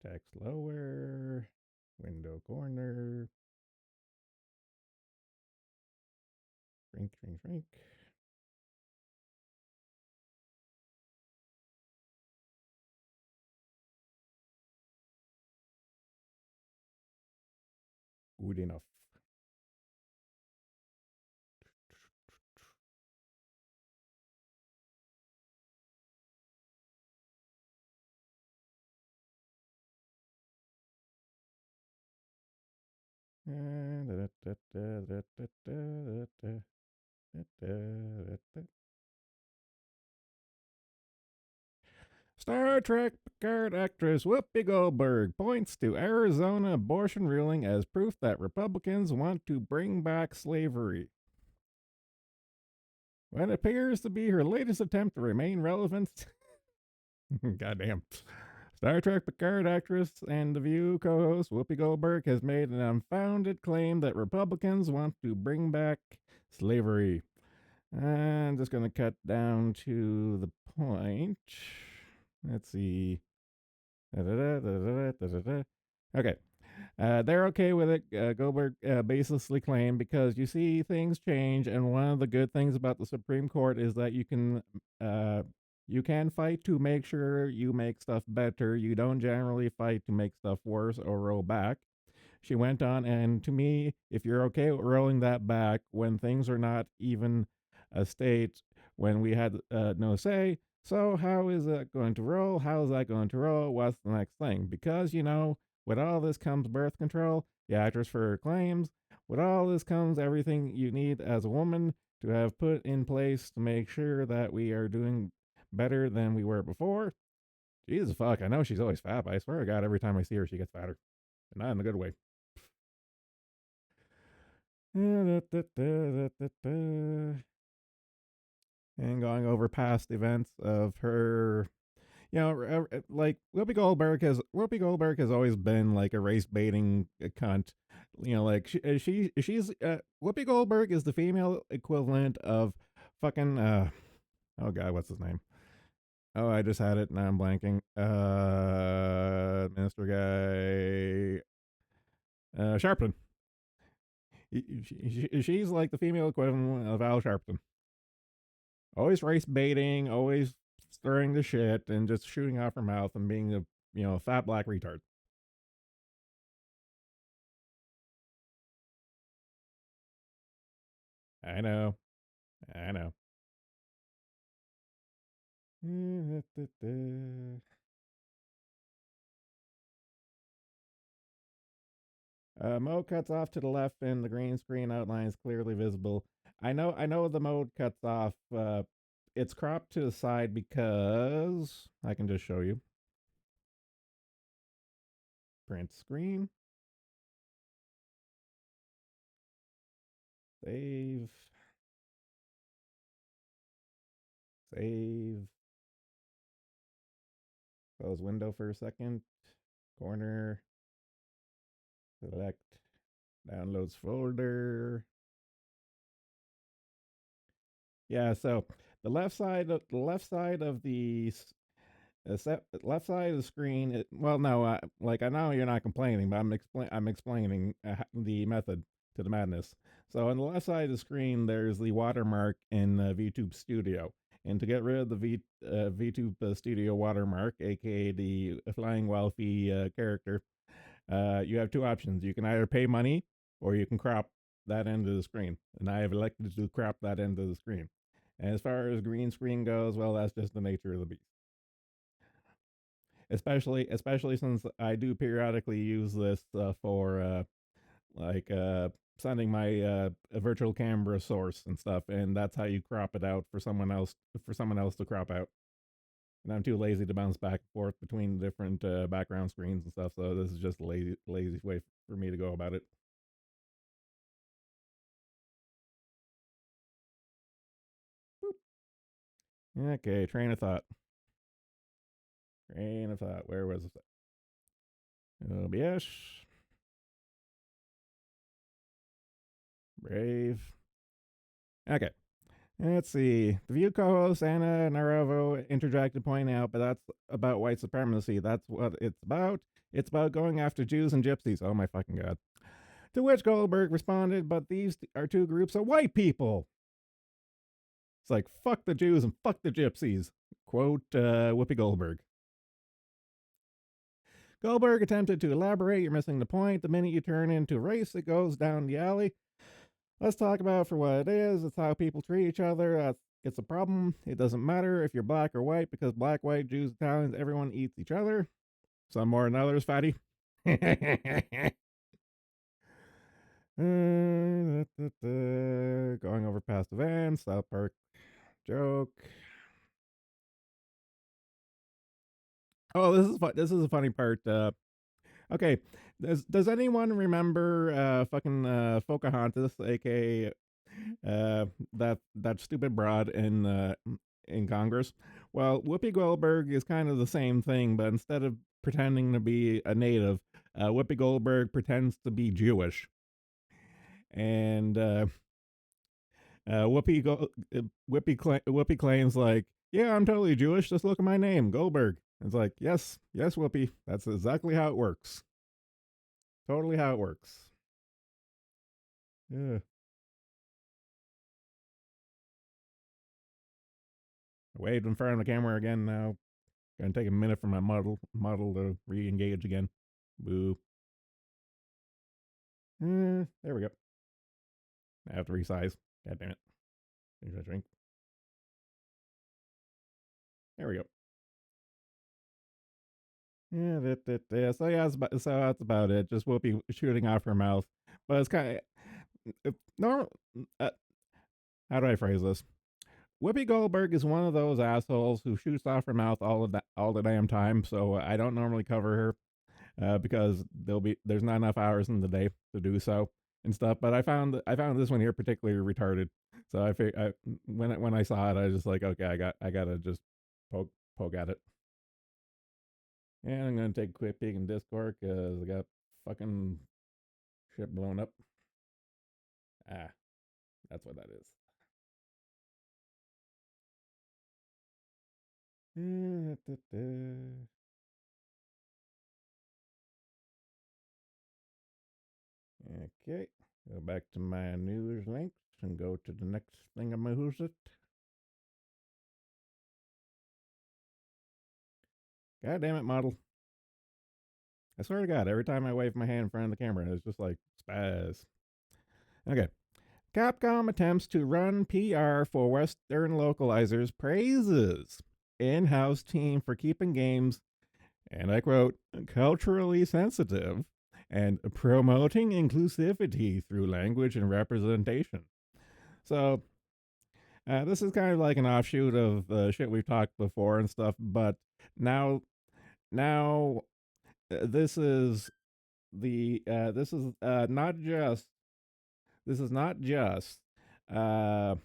Text lower. Window corner. Shrink, shrink, shrink. Good enough. Star Trek Picard actress Whoopi Goldberg points to Arizona abortion ruling as proof that Republicans want to bring back slavery. What appears to be her latest attempt to remain relevant. Goddamn. Star Trek Picard actress and The View co host Whoopi Goldberg has made an unfounded claim that Republicans want to bring back slavery. I'm just going to cut down to the point. Let's see. Okay. They're okay with it, Goldberg baselessly claimed, because you see, things change, and one of the good things about the Supreme Court is that uh, you can fight to make sure you make stuff better. You don't generally fight to make stuff worse or roll back. She went on, and to me, if you're okay with rolling that back when things are not even a state, when we had no say, so how is that going to roll? How is that going to roll? What's the next thing? Because, with all this comes birth control, the actress for her claims. With all this comes everything you need as a woman to have put in place to make sure that we are doing better than we were before. Jesus fuck, I know she's always fat, but I swear to God, every time I see her, she gets fatter. Not in a good way. And going over past events of her, like Whoopi Goldberg has always been like a race baiting cunt. Like she's Whoopi Goldberg is the female equivalent of fucking oh god, what's his name? Oh, I just had it. Now I'm blanking. Minister guy, Sharpton. She's like the female equivalent of Al Sharpton. Always race baiting, always stirring the shit, and just shooting off her mouth and being a fat black retard. I know, I know. Mode cuts off to the left, and the green screen outline is clearly visible. I know the mode cuts off. It's cropped to the side because I can just show you. Print screen. Save. Save. Close window for a second. Corner. Select. Downloads folder. Yeah, so the left side of the screen. Well, no, like I know you're not complaining, but I'm explaining the method to the madness. So on the left side of the screen, there's the watermark in VTube Studio, and to get rid of the VTube Studio watermark, aka the flying Wealthy character, you have two options. You can either pay money or you can crop that end of the screen, and I have elected to crop that end of the screen. And as far as green screen goes, well, that's just the nature of the beast. Especially since I do periodically use this for like sending my virtual camera source and stuff, and that's how you crop it out for someone else to crop out. And I'm too lazy to bounce back and forth between different background screens and stuff, so this is just a lazy way for me to go about it. Okay, train of thought. Train of thought. Where was it? OBS. Brave. Okay. Let's see. The View co-host Anna Narovo interjected, pointing out, but that's about white supremacy. That's what it's about. It's about going after Jews and gypsies. Oh my fucking god. To which Goldberg responded, but these are two groups of white people. It's like, fuck the Jews and fuck the gypsies. Quote Whoopi Goldberg. Goldberg attempted to elaborate. You're missing the point. The minute you turn into race, it goes down the alley. Let's talk about it for what it is. It's how people treat each other. It's a problem. It doesn't matter if you're black or white because black, white, Jews, Italians, everyone eats each other. Some more than others, fatty. Going over past events, South Park joke. Oh, this is fun. This is a funny part. Okay, does anyone remember fucking Pocahontas, aka that stupid broad in Congress? Well, Whoopi Goldberg is kind of the same thing, but instead of pretending to be a native, Whoopi Goldberg pretends to be Jewish, and Whoopi claims like, yeah, I'm totally Jewish. Just look at my name, Goldberg. It's like, yes, yes, Whoopi. That's exactly how it works. Totally how it works. Yeah. Waved in front of the camera again now. Gonna take a minute for my model to re-engage again. Boo. There we go. I have to resize. God damn it. Finish that drink. There we go. Yeah, yeah. So yeah, that's about it. Just Whoopi shooting off her mouth, but it's kind of normal. Uh, how do I phrase this? Whoopi Goldberg is one of those assholes who shoots off her mouth all the damn time. So I don't normally cover her because there's not enough hours in the day to do so and stuff. But I found this one here particularly retarded. So when I saw it, I was just like, okay, I gotta just poke at it. And I'm gonna take a quick peek in Discord because I got fucking shit blown up. Ah, that's what that is. Okay, go back to my news links and go to the next thing I'm gonna use it. God damn it, model. I swear to God, every time I wave my hand in front of the camera, it's just like spaz. Okay. Capcom attempts to run PR for Western localizers praises in house team for keeping games, and I quote, culturally sensitive and promoting inclusivity through language and representation. So, this is kind of like an offshoot of the shit we've talked before and stuff, but now, now, this is this is not just uh,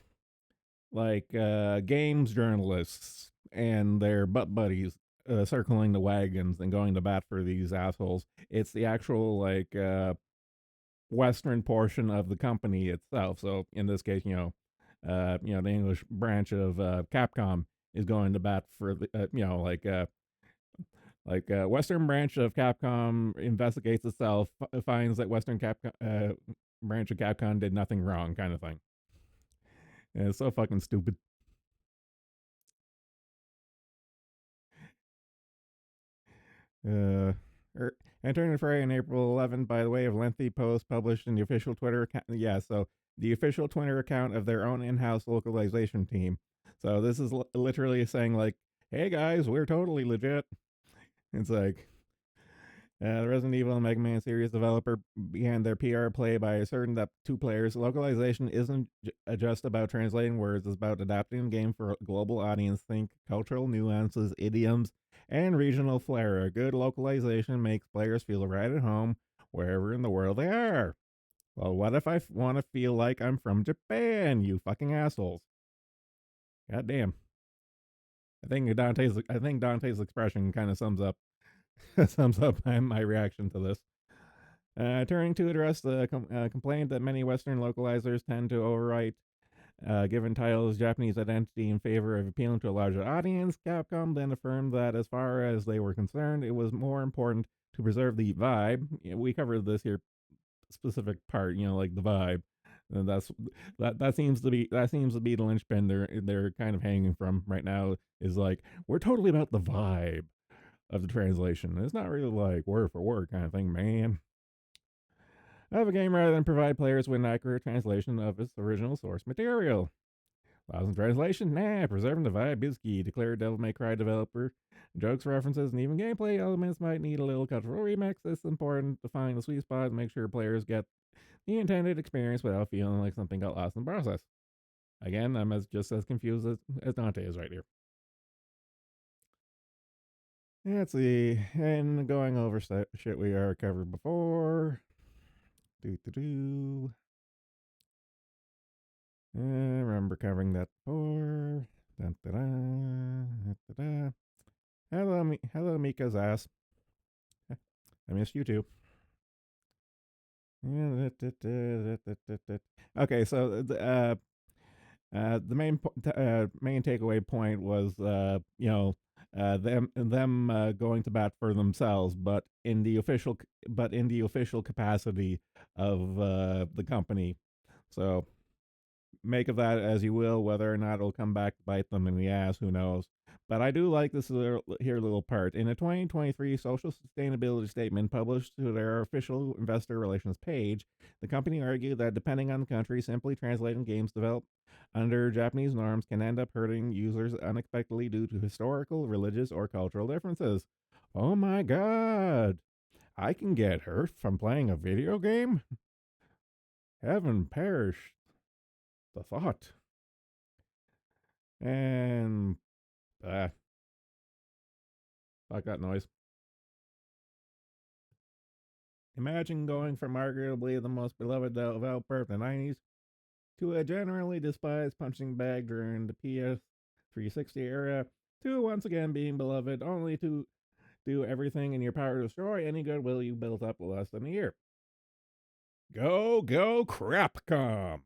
like games journalists and their butt buddies circling the wagons and going to bat for these assholes. It's the actual like Western portion of the company itself. So in this case, the English branch of Capcom is going to bat for the Western branch of Capcom investigates itself, finds that Western Capcom branch of Capcom did nothing wrong, kind of thing. Yeah, it's so fucking stupid. Uh, Entering the fray on April 11th by the way of lengthy post published in the official Twitter account. Yeah, so the official Twitter account of their own in-house localization team. So this is literally saying like, "Hey guys, we're totally legit." It's like the Resident Evil and Mega Man series developer began their PR play by asserting that two players localization isn't just about translating words; it's about adapting the game for a global audience. Think cultural nuances, idioms, and regional flair. A good localization makes players feel right at home wherever in the world they are. Well, what if I want to feel like I'm from Japan? You fucking assholes! God damn. I think Dante's expression kind of sums up my reaction to this. Turning to address the complaint that many Western localizers tend to overwrite Given title's Japanese identity in favor of appealing to a larger audience, Capcom then affirmed that as far as they were concerned, it was more important to preserve the vibe. We covered this here specific part, like the vibe. And that seems to be the linchpin they're kind of hanging from right now. Is like, we're totally about the vibe of the translation. It's not really like word for word kind of thing, man. Of a game rather than provide players with an accurate translation of its original source material. Lousy translation? Nah, preserving the vibe is key, declared Devil May Cry developer. Jokes, references, and even gameplay elements might need a little cultural remix. It's important to find the sweet spot and make sure players get the intended experience without feeling like something got lost in the process. Again, I'm just as confused as Dante is right here. Let's see. And going over shit we are covered before. Do do do. I remember covering that before. Dun, da, da, da, da. Hello, Mika's ass. I missed you too. Okay, so the main takeaway point was them going to bat for themselves, but in the official capacity of the company. So make of that as you will. Whether or not it'll come back to bite them in the ass, who knows? But I do like this little part. In a 2023 social sustainability statement published to their official investor relations page, the company argued that depending on the country, simply translating games developed under Japanese norms can end up hurting users unexpectedly due to historical, religious, or cultural differences. Oh my god! I can get hurt from playing a video game? Heaven perish the thought. And fuck that noise. Imagine going from arguably the most beloved developer of the 90s to a generally despised punching bag during the PS360 era to once again being beloved only to do everything in your power to destroy any goodwill you built up in less than a year. Go, go, Crapcom!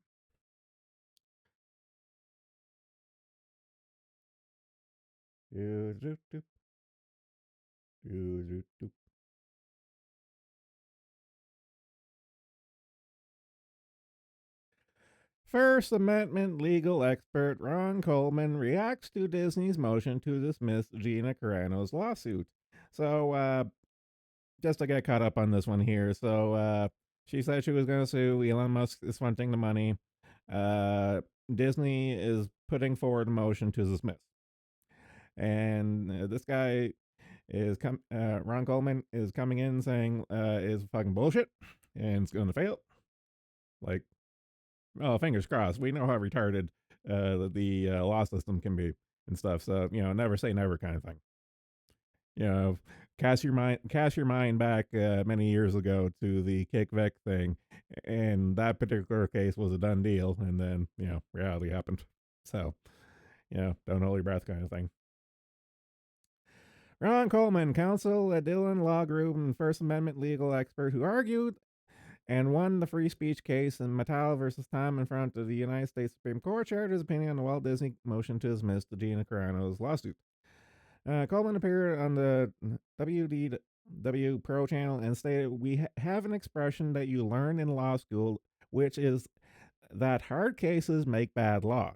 First Amendment legal expert Ron Coleman reacts to Disney's motion to dismiss Gina Carano's lawsuit. So, just to get caught up on this one here. So, she said she was going to sue. Elon Musk is fronting the money. Uh, Disney is putting forward a motion to dismiss. And this guy Ron Coleman is coming in saying is fucking bullshit and it's going to fail. Like, oh, fingers crossed. We know how retarded the law system can be and stuff. So, never say never kind of thing. You know, cast your mind back many years ago to the Kick Vic thing, and that particular case was a done deal, and then reality happened. So, don't hold your breath, kind of thing. Ron Coleman, counsel at Dillon Law Group and First Amendment legal expert who argued and won the free speech case in Mattel versus Tom in front of the United States Supreme Court, shared his opinion on the Walt Disney motion to dismiss the Gina Carano's lawsuit. Coleman appeared on the WDW Pro channel and stated, "We have an expression that you learn in law school, which is that hard cases make bad law.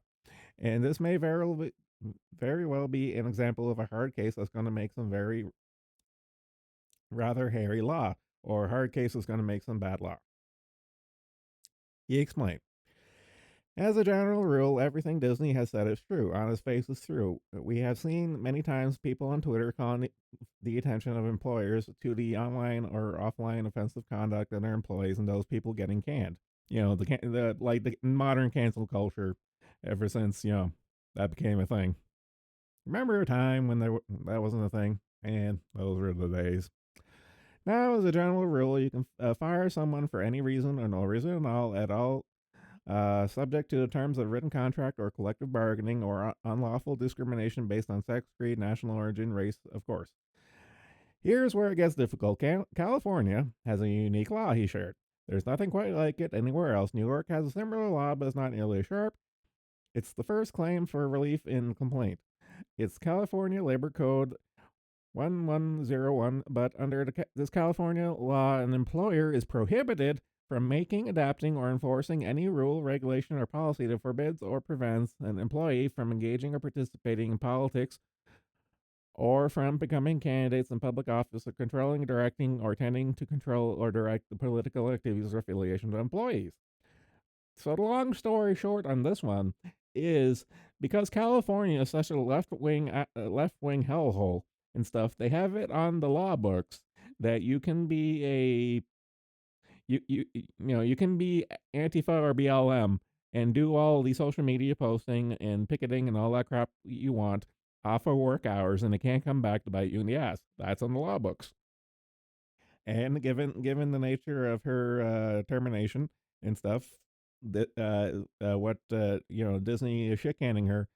And this may very well be an example of a hard case that's going to make some very rather hairy law, or a hard case that's going to make some bad law." He explained, "As a general rule, everything Disney has said is true. On its face is true. We have seen many times people on Twitter calling the attention of employers to the online or offline offensive conduct of their employees and those people getting canned. The modern cancel culture ever since, that became a thing. Remember a time when that wasn't a thing? And those were the days. Now, as a general rule, you can fire someone for any reason or no reason at all, subject to the terms of written contract or collective bargaining or unlawful discrimination based on sex, creed, national origin, race, of course. Here's where it gets difficult. California has a unique law," he shared. "There's nothing quite like it anywhere else. New York has a similar law, but it's not nearly as sharp. It's the first claim for relief in complaint. It's California Labor Code 1101, but under this California law, an employer is prohibited from making, adapting, or enforcing any rule, regulation, or policy that forbids or prevents an employee from engaging or participating in politics or from becoming candidates in public office or controlling, directing, or tending to control or direct the political activities or affiliations of employees. So the long story short on this one is because California is such a left wing hellhole and stuff, they have it on the law books that you can be a you can be Antifa or BLM and do all the social media posting and picketing and all that crap you want off of work hours, and it can't come back to bite you in the ass. That's on the law books. And given the nature of her termination and stuff, that what Disney is shit canning her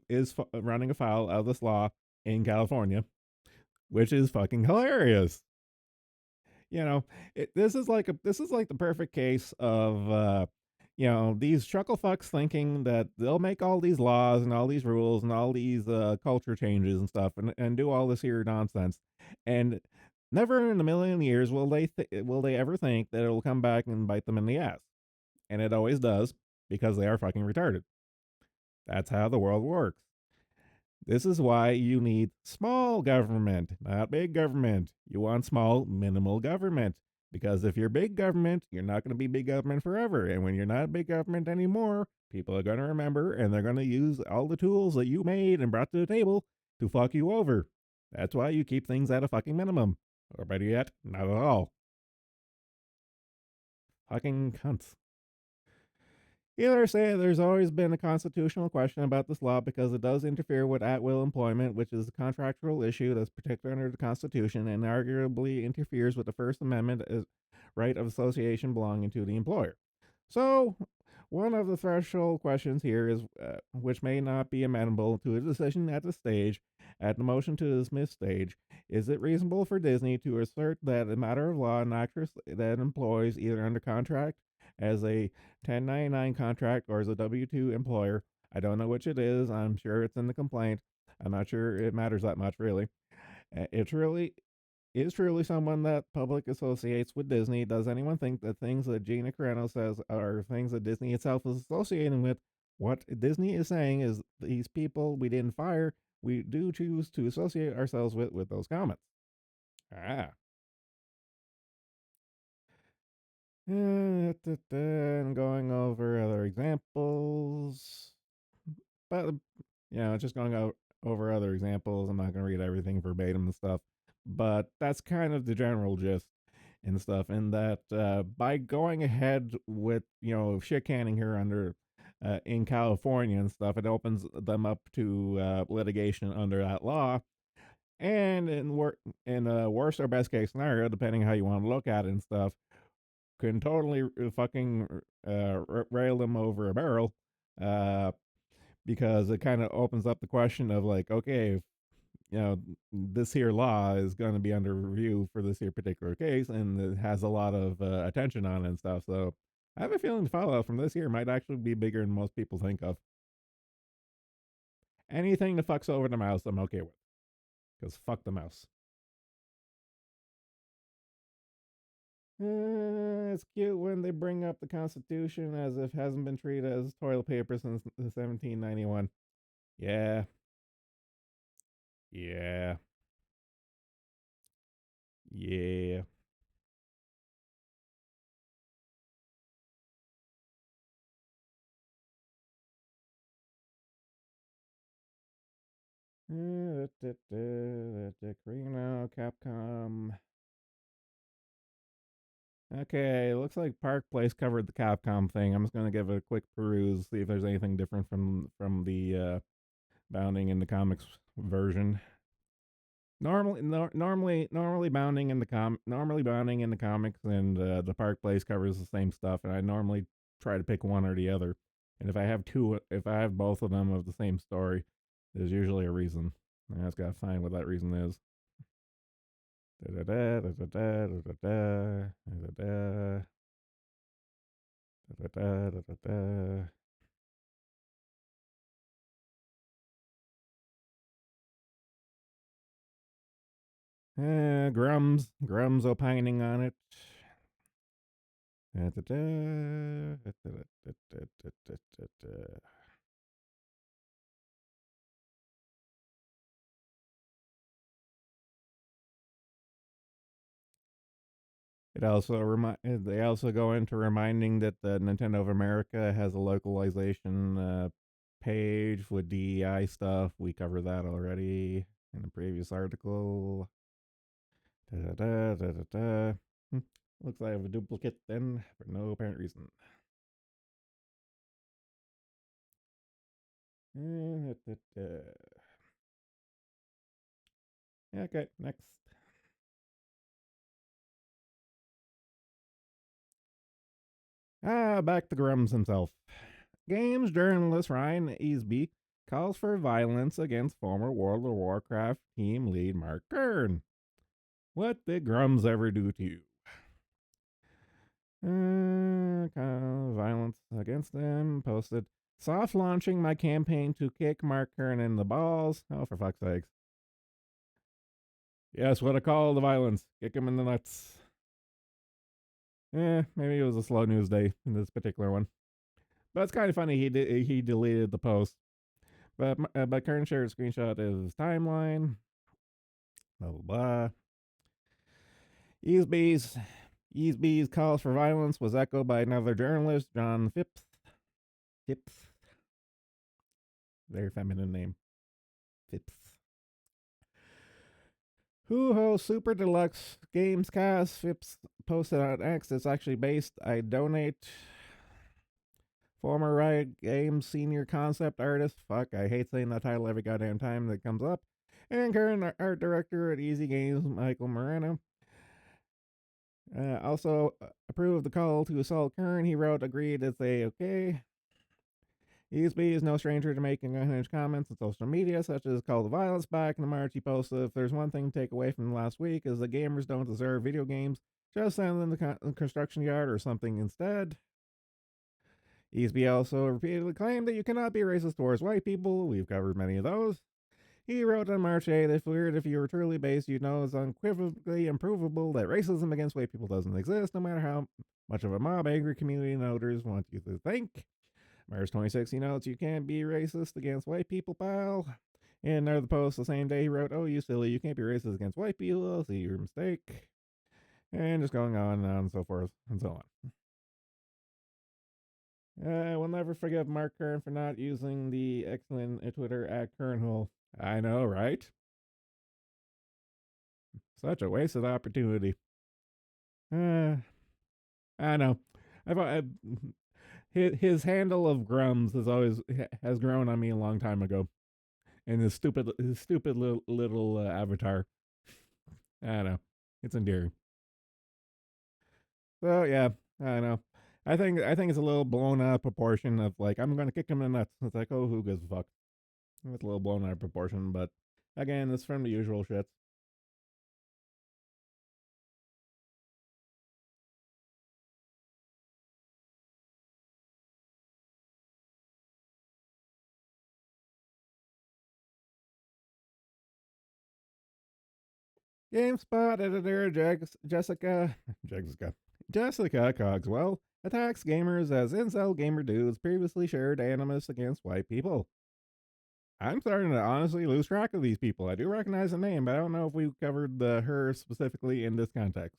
is running afoul of this law in California, which is fucking hilarious. You know, this is like the perfect case of these chuckle fucks thinking that they'll make all these laws and all these rules and all these culture changes and stuff and do all this here nonsense, and never in a million years will they ever think that it'll come back and bite them in the ass, and it always does because they are fucking retarded. That's how the world works. This is why you need small government, not big government. You want small, minimal government. Because if you're big government, you're not going to be big government forever. And when you're not big government anymore, people are going to remember and they're going to use all the tools that you made and brought to the table to fuck you over. That's why you keep things at a fucking minimum. Or better yet, not at all. Fucking cunts. Either say there's always been a constitutional question about this law because it does interfere with at will employment, which is a contractual issue that's protected under the Constitution and arguably interferes with the First Amendment as right of association belonging to the employer. So, one of the threshold questions here is which may not be amenable to a decision at the stage, at the motion to dismiss stage. Is it reasonable for Disney to assert that a matter of law, an actress that employs either under contract as a 1099 contract or as a W 2 employer? I don't know which it is. I'm sure it's in the complaint. I'm not sure it matters that much, really. It's really is truly someone that public associates with Disney. Does anyone think that things that Gina Carano says are things that Disney itself is associating with? What Disney is saying is these people we didn't fire, we do choose to associate ourselves with those comments. Ah. And going over other examples. But, just going over other examples. I'm not going to read everything verbatim and stuff. But that's kind of the general gist and stuff. And that by going ahead with, shit canning her under in California and stuff, it opens them up to litigation under that law. And in a worst or best case scenario, depending how you want to look at it and stuff, can totally fucking rail them over a barrel, uh, because it kind of opens up the question of like, okay, if, this here law is going to be under review for this here particular case, and it has a lot of attention on it and stuff. So I have a feeling the fallout from this here might actually be bigger than most people think of. Anything that fucks over the mouse, I'm okay with, because fuck the mouse. It's cute when they bring up the Constitution as if it hasn't been treated as toilet paper since 1791. Yeah, yeah, yeah. Carino, Capcom. Okay, looks like Park Place covered the Capcom thing. I'm just gonna give it a quick peruse, see if there's anything different from the bounding in the comics version. Normally bounding in the comics and the Park Place covers the same stuff, and I normally try to pick one or the other. And if I have both of them of the same story, there's usually a reason. I just gotta find what that reason is. Da da da da da da da da da da da da da. Grum's opining on it. They also go into reminding that the Nintendo of America has a localization page with DEI stuff. We covered that already in a previous article. Da, da, da, da, da, da. Hmm. Looks like I have a duplicate then for no apparent reason. Okay, next. Back to Grums himself. Games journalist Ryan Easby calls for violence against former World of Warcraft team lead Mark Kern. What did Grums ever do to you? Violence against them. Posted. Soft launching my campaign to kick Mark Kern in the balls. Oh, for fuck's sakes. Yes, what I call the violence. Kick him in the nuts. Maybe it was a slow news day in this particular one. But it's kind of funny he deleted the post. But Kern shared a screenshot of his timeline. Blah blah blah. Easeby's Easeby's calls for violence was echoed by another journalist, John Phipps. Phipps. Very feminine name. Phipps. Who hosts Super Deluxe Games Cast? Phipps posted on X. It's actually based. I donate. Former Riot Games senior concept artist. Fuck, I hate saying that title every goddamn time that comes up. And current art director at Easy Games, Michael Moreno. Also approved the call to assault Kern. He wrote, agreed to say okay. Easby is no stranger to making unhinged comments on social media, such as call the violence back. In the March, he posted, if there's one thing to take away from last week is that gamers don't deserve video games. Just send them to the construction yard or something instead. Easby also repeatedly claimed that you cannot be racist towards white people. We've covered many of those. He wrote on March 8th, if you were truly based, you'd know it's unequivocally improvable that racism against white people doesn't exist, no matter how much of a mob angry community noters want you to think. March 26th, he notes you can't be racist against white people, pal. In another post the same day, he wrote, oh, you silly, you can't be racist against white people. I'll see your mistake. And just going on and so forth and so on. I will never forgive Mark Kern for not using the excellent Twitter at Kernhole. I know, right? Such a wasted opportunity. I know. I've his handle of Grums has grown on me a long time ago, and his stupid little avatar. I don't know. It's endearing. So yeah, I don't know. I think it's a little blown out of proportion of like I'm gonna kick him in the nuts. It's like, oh, who gives a fuck? It's a little blown out of proportion, but again, it's from the usual shits. GameSpot editor Jessica Cogswell attacks gamers as incel gamer dudes previously shared animus against white people. I'm starting to honestly lose track of these people. I do recognize the name, but I don't know if we covered her specifically in this context.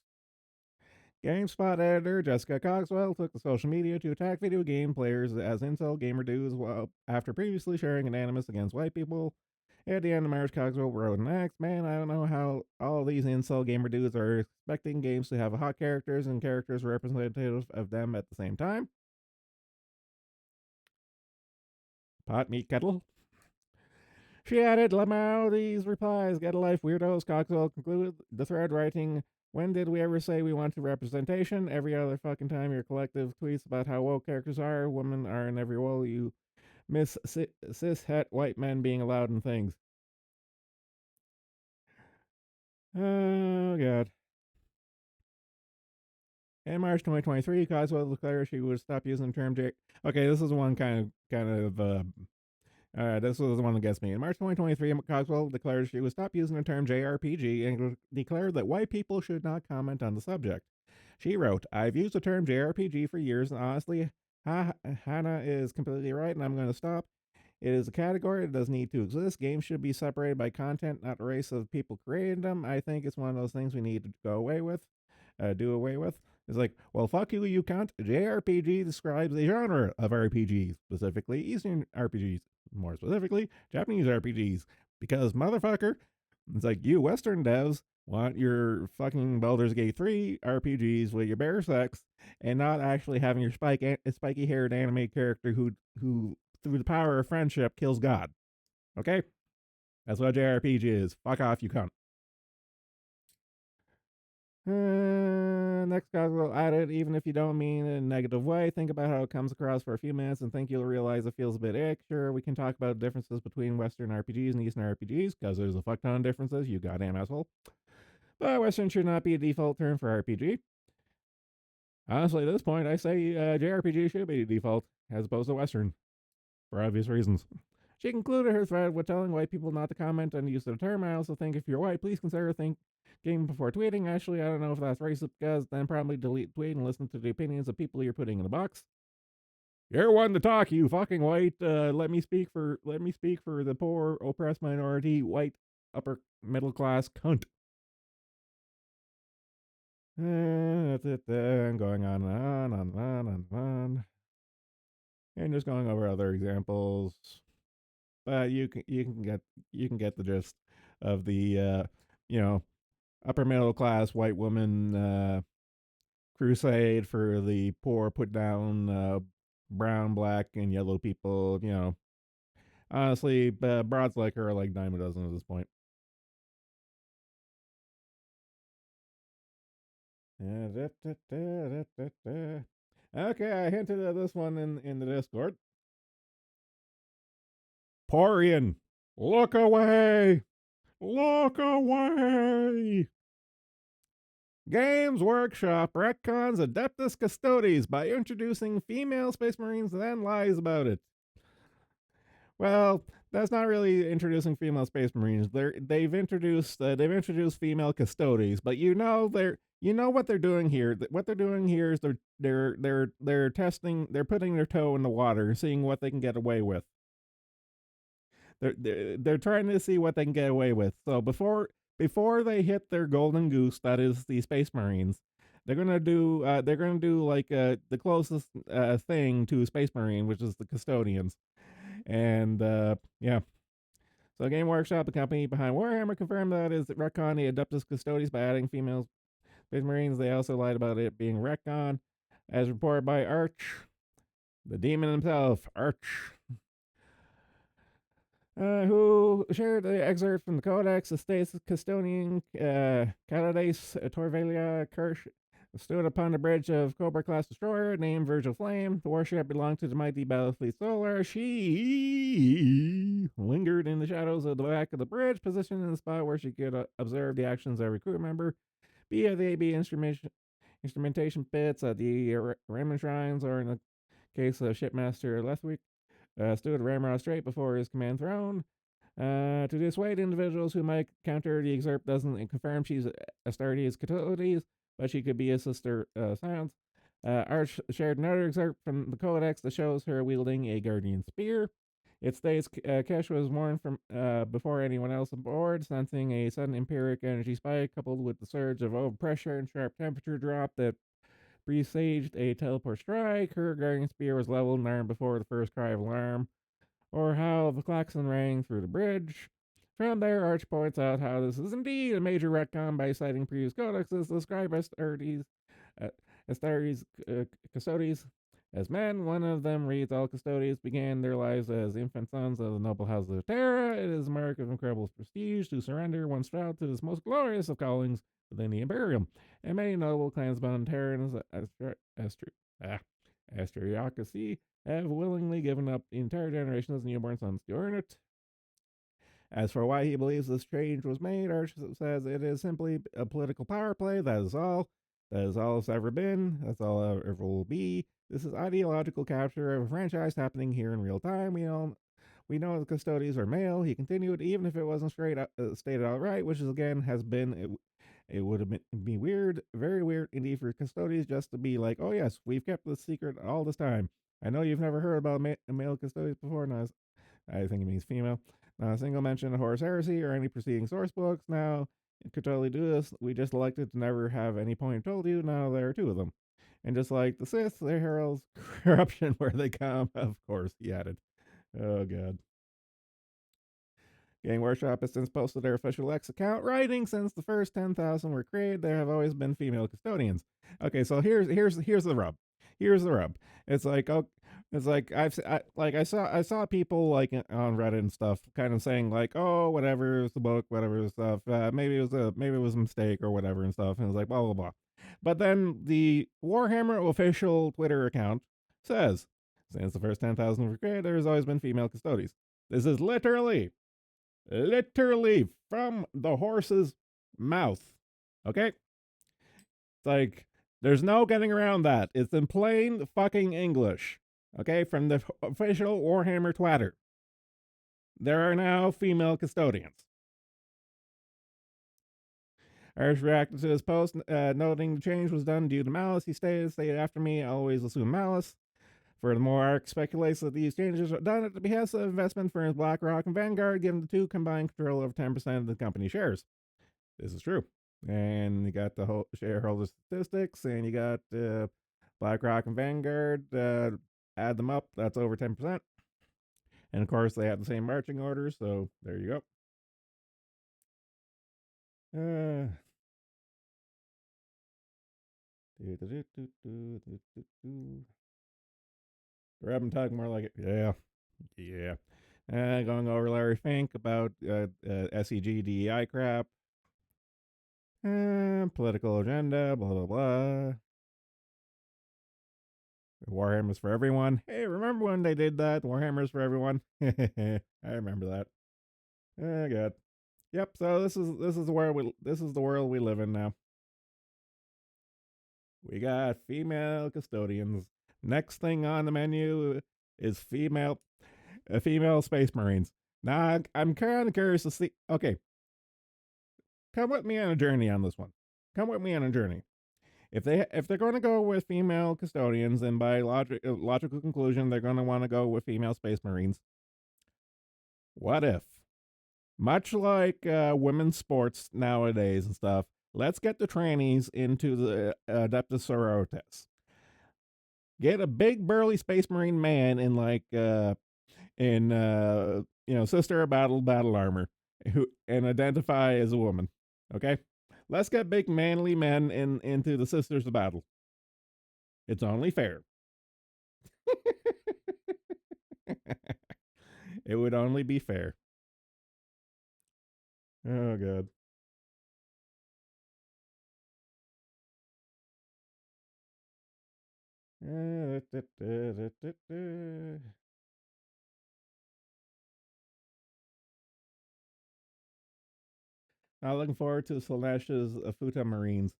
GameSpot editor Jessica Cogswell took to social media to attack video game players as incel gamer dudes after previously sharing an animus against white people. At the end of March, Cogswell wrote an X, man, I don't know how all these incel gamer dudes are expecting games to have hot characters and characters representative of them at the same time. Pot meat kettle. She added, Lamau, these replies, get a life, weirdos. Cogswell concluded the thread writing, when did we ever say we wanted representation? Every other fucking time your collective tweets about how woke characters are, women are in every role, you miss cis-het white men being allowed in things. Oh, God. In March 2023, Cogswell declared she would stop using the term Okay, this is one kind of This was the one that gets me. In March 2023, Cogswell declared she would stop using the term JRPG and declared that white people should not comment on the subject. She wrote, I've used the term JRPG for years, and honestly, Hannah is completely right, and I'm going to stop. It is a category that does need to exist. Games should be separated by content, not the race of people creating them. I think it's one of those things we need to do away with. It's like, well, fuck you, you cunt. JRPG describes a genre of RPGs, specifically Eastern RPGs, more specifically Japanese RPGs. Because, motherfucker, it's like you Western devs want your fucking Baldur's Gate 3 RPGs with your bare sex and not actually having your spiky haired anime character who through the power of friendship kills God. Okay? That's what JRPG is. Fuck off, you cunt. Next guys will add it, even if you don't mean it in a negative way. Think about how it comes across for a few minutes and think you'll realize it feels a bit ick. Sure, we can talk about differences between Western RPGs and Eastern RPGs, because there's a fuck ton of differences, you goddamn asshole. But Western should not be a default term for RPG. Honestly, at this point, I say JRPG should be default, as opposed to Western, for obvious reasons. She concluded her thread with telling white people not to comment on the use of the term. I also think if you're white, please consider thinking before tweeting. Actually, I don't know if that's racist because then probably delete the tweet and listen to the opinions of people you're putting in the box. You're one to talk, you fucking white. Let me speak for the poor, oppressed minority, white, upper middle class cunt. That's it. I'm going on and on and on and on, and just going over other examples. But you can get the gist of the you know upper middle class white woman crusade for the poor, put down brown, black, and yellow people. Honestly, broads like her are like dime a dozen at this point. Okay, I hinted at this one in the Discord. Porian, look away! Look away! Games Workshop retcons Adeptus Custodes by introducing female Space Marines, then lies about it. Well, that's not really introducing female Space Marines. They've introduced female Custodes, but what they're doing here. What they're doing here is they're testing. They're putting their toe in the water, seeing what they can get away with. They're trying to see what they can get away with. So before they hit their golden goose, that is the Space Marines, they're gonna do like the closest thing to a Space Marine, which is the Custodians, and yeah. So Game Workshop, the company behind Warhammer, confirmed that is retcon the Adeptus Custodes by adding female Space Marines. They also lied about it being retcon, as reported by Arch, the demon himself, Arch, who shared the excerpt from the Codex. The state's custodian, Calades Torvelia Kirsch, stood upon the bridge of Cobra class destroyer named Virgil Flame. The warship belonged to the mighty Battlefleet Solar. She lingered in the shadows of the back of the bridge, positioned in the spot where she could observe the actions of every crew member, be it the AB instrumentation pits at the Raymond Shrines, or in the case of Shipmaster Lethwick, stood Ramrod straight before his command throne. To dissuade individuals who might counter the excerpt doesn't confirm she's Astartes Catodes, but she could be a sister Silence. Arch shared another excerpt from the Codex that shows her wielding a guardian spear. It states Kesh was warned from before anyone else aboard, sensing a sudden empiric energy spike coupled with the surge of overpressure and sharp temperature drop that presaged a teleport strike. Her guardian spear was leveled and armed before the first cry of alarm, or how the klaxon rang through the bridge. From there, Arch points out how this is indeed a major retcon by citing previous codexes describe Astartes Custodes as men. One of them reads, all Custodes began their lives as infant sons of the noble house of Terra. It is a mark of incredible prestige to surrender one's child to this most glorious of callings within the Imperium, and many noble clansmen Terrans Asteriocracy have willingly given up the entire generation of newborn sons to earn it. As for why he believes this change was made, Arch says it is simply a political power play. That is all. That is all it's ever been. That's all it ever will be. This is ideological capture of a franchise happening here in real time. We know the custodians are male. He continued, even if it wasn't stated outright, which is again has been. It would have been be weird, very weird indeed for custodians just to be like, oh yes, we've kept this secret all this time. I know you've never heard about male custodians before. Now, I think it means female. Not a single mention of Horus Heresy or any preceding source books. Now, it could totally do this. We just elected to never have any point told you. Now there are two of them. And just like the Sith, they herald corruption where they come. Of course, he added. Oh, God. Game Workshop has since posted their official X account, writing since the first 10,000 were created, there have always been female custodians. Okay, so here's the rub. Here's the rub. It's like oh, it's like I saw people like on Reddit and stuff, kind of saying like, oh, whatever, it's the book, whatever stuff. Maybe it was a mistake or whatever and stuff. And it was like blah blah blah. But then the Warhammer official Twitter account says, since the first 10,000 were created, there has always been female custodians. This is literally from the horse's mouth. Okay? It's like, there's no getting around that. It's in plain fucking English. Okay? From the official Warhammer Twitter. There are now female custodians. Irish reacted to his post, noting the change was done due to malice. He stated after me, I always assume malice. Furthermore, ARC speculates that these changes are done at the behest of investment firms BlackRock and Vanguard, giving the two combined control over 10% of the company shares. This is true. And you got the whole shareholder statistics, and you got BlackRock and Vanguard. Add them up, that's over 10%. And of course, they have the same marching orders, so there you go. Grab and tug more like it. Yeah. Yeah. Going over Larry Fink about SEG DEI crap. Political agenda, blah, blah, blah. Warhammer's for everyone. Hey, remember when they did that? Warhammer's for everyone. I remember that. Oh God. Yep. So this is the world we live in now. We got female custodians. Next thing on the menu is female space marines. Now I'm kind of curious to see. Okay, come with me on a journey on this one. Come with me on a journey. If they're going to go with female custodians, and by logical conclusion, they're going to want to go with female space marines. What if, much like women's sports nowadays and stuff, let's get the trannies into the Adeptus Sororitas. Get a big burly space marine man in Sister of battle armor, who and identify as a woman. Okay, let's get big manly men into the Sisters of Battle. It's only fair. It would only be fair. Oh God. Now looking forward to Slanesh's Futa Marines.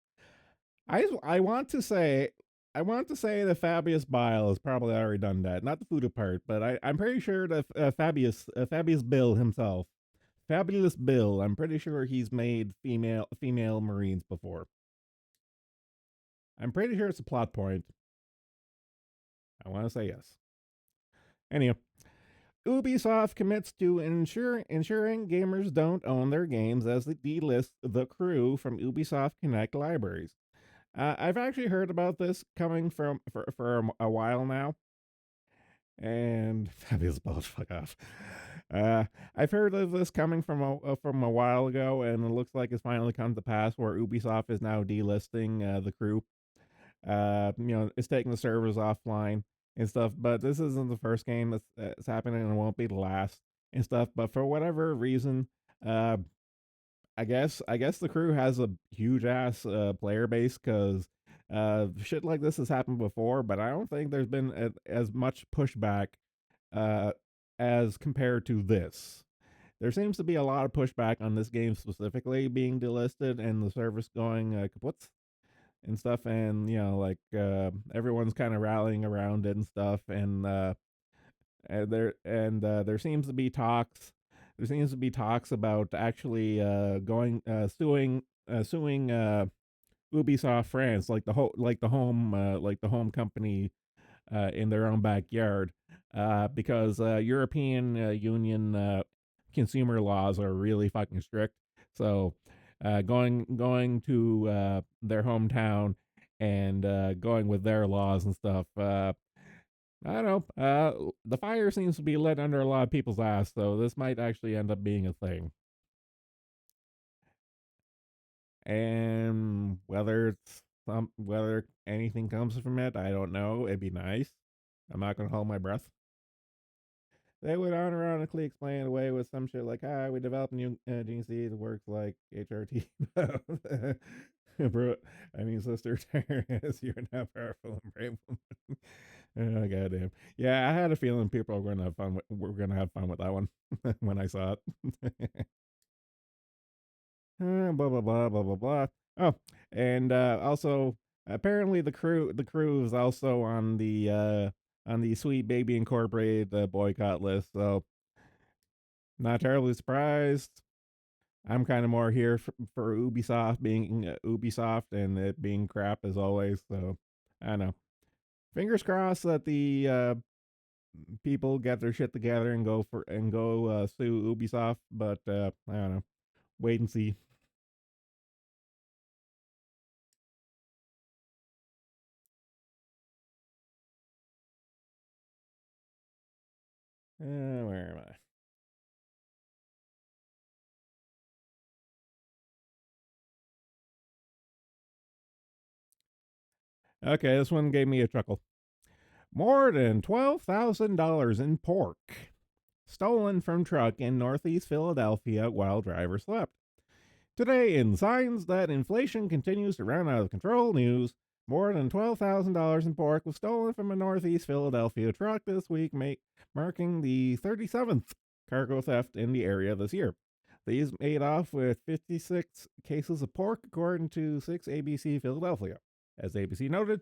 I want to say that Fabius Bile has probably already done that. Not the Futa part, but I'm pretty sure that Fabius Bill himself, Fabulous Bill, I'm pretty sure he's made female Marines before. I'm pretty sure it's a plot point. I want to say yes. Anyway, Ubisoft commits to ensuring gamers don't own their games as they delist the crew from Ubisoft Connect libraries. I've actually heard about this coming for a while now, and fabulous balls, fuck off. I've heard of this coming from a while ago, and it looks like it's finally come to pass where Ubisoft is now delisting the crew. It's taking the servers offline and stuff. But this isn't the first game that's happening, and it won't be the last and stuff. But for whatever reason, uh, I guess the crew has a huge ass player base because shit like this has happened before. But I don't think there's been as much pushback uh, as compared to this. There seems to be a lot of pushback on this game specifically being delisted and the service going kaput and stuff, and everyone's kind of rallying around it and stuff, and There seems to be talks. There seems to be talks about actually going suing Ubisoft France, like the home company in their own backyard, because European Union consumer laws are really fucking strict. So going to their hometown and going with their laws and stuff. I don't know. The fire seems to be lit under a lot of people's ass, so this might actually end up being a thing. And whether anything comes from it, I don't know. It'd be nice. I'm not gonna hold my breath. They would unironically explain it away with some shit like, we developed a new GC that works like HRT. Bro, I mean, sister, Terrence, you're now powerful and brave woman. Oh, goddamn. Yeah, I had a feeling people were gonna have fun. Were gonna have fun with that one when I saw it. Blah blah blah blah blah blah. Oh, and also apparently the crew is also on the Sweet Baby Incorporated boycott list. So not terribly surprised. I'm kind of more here for Ubisoft being Ubisoft and it being crap as always. So I don't know. Fingers crossed that the people get their shit together and go sue Ubisoft. But I don't know. Wait and see. Where am I? Okay, this one gave me a chuckle. More than $12,000 in pork stolen from truck in Northeast Philadelphia while driver slept. Today, in signs that inflation continues to run out of control news, more than $12,000 in pork was stolen from a Northeast Philadelphia truck this week, marking the 37th cargo theft in the area this year. These made off with 56 cases of pork, according to 6 ABC Philadelphia. As ABC noted,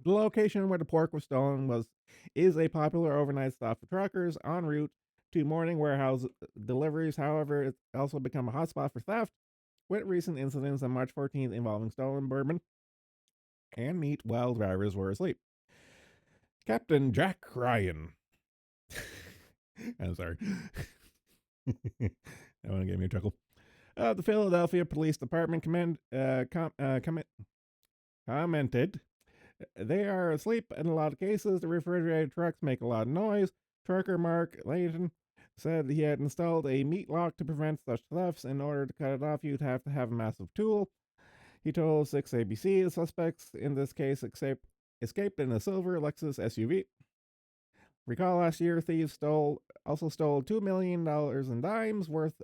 the location where the pork was stolen is a popular overnight stop for truckers en route to morning warehouse deliveries. However, it's also become a hotspot for theft, with recent incidents on March 14th involving stolen bourbon and meat while drivers were asleep. Captain Jack Ryan. I'm sorry. That one gave me a chuckle. The Philadelphia Police Department commented, they are asleep in a lot of cases. The refrigerated trucks make a lot of noise. Trucker Mark Layton said he had installed a meat lock to prevent such thefts. In order to cut it off, you'd have to have a massive tool. He told 6ABC the suspects in this case escaped in a silver Lexus SUV. Recall last year, thieves also stole $2 million in dimes worth,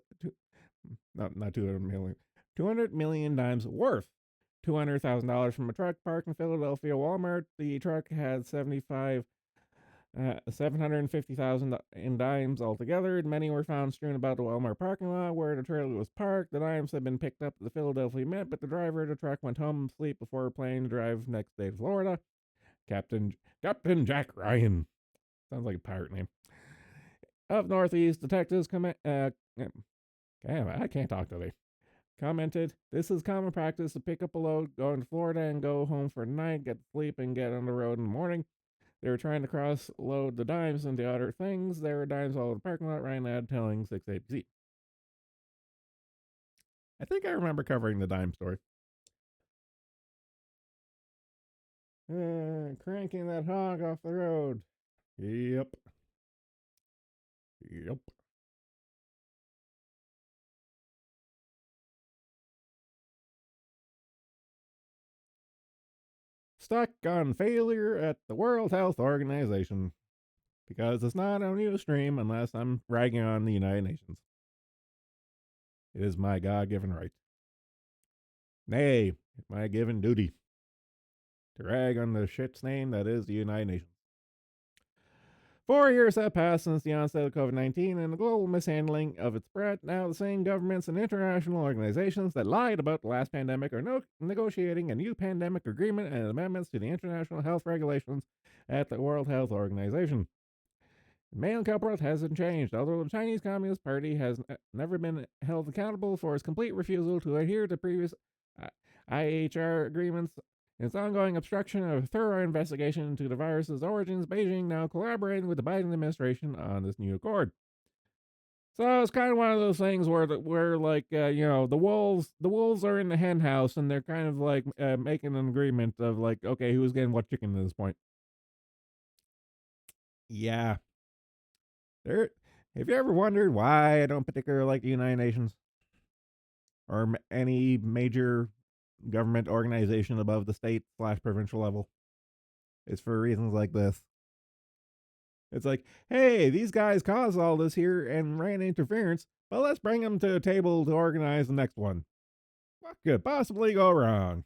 not 200 million, 200 million dimes worth $200,000 from a truck parked in Philadelphia Walmart. The truck had 750,000 in dimes altogether. Many were found strewn about the Walmart parking lot where the trailer was parked. The dimes had been picked up at the Philadelphia Mint, but the driver of the truck went home to sleep before planning to drive next day to Florida. Captain Jack Ryan. Sounds like a pirate name. Of Northeast detectives damn, I can't talk today. Commented, this is common practice to pick up a load, go into Florida, and go home for the night, get to sleep, and get on the road in the morning. They were trying to cross load the dimes into other things. There were dimes all over the parking lot right now, telling 6ABC. I think I remember covering the dime story. Cranking that hog off the road. Yep. Yep. Stuck on failure at the World Health Organization. Because it's not on news stream unless I'm ragging on the United Nations. It is my God given right. Nay, my given duty to rag on the shit's name that is the United Nations. 4 years have passed since the onset of COVID 19 and the global mishandling of its spread. Now, the same governments and international organizations that lied about the last pandemic are negotiating a new pandemic agreement and amendments to the international health regulations at the World Health Organization. The main culprit hasn't changed, although the Chinese Communist Party has never been held accountable for its complete refusal to adhere to previous uh, IHR agreements. In its ongoing obstruction of a thorough investigation into the virus's origins, Beijing now collaborating with the Biden administration on this new accord. So it's kind of one of those things where like the wolves are in the hen house and they're kind of like making an agreement of like, okay, who's getting what chicken at this point. Yeah, there. Have you ever wondered why I don't particularly like the United Nations or any major government organization above the state/provincial level? It's for reasons like this. It's like, hey, these guys caused all this here and ran interference, but let's bring them to a table to organize the next one. What could possibly go wrong?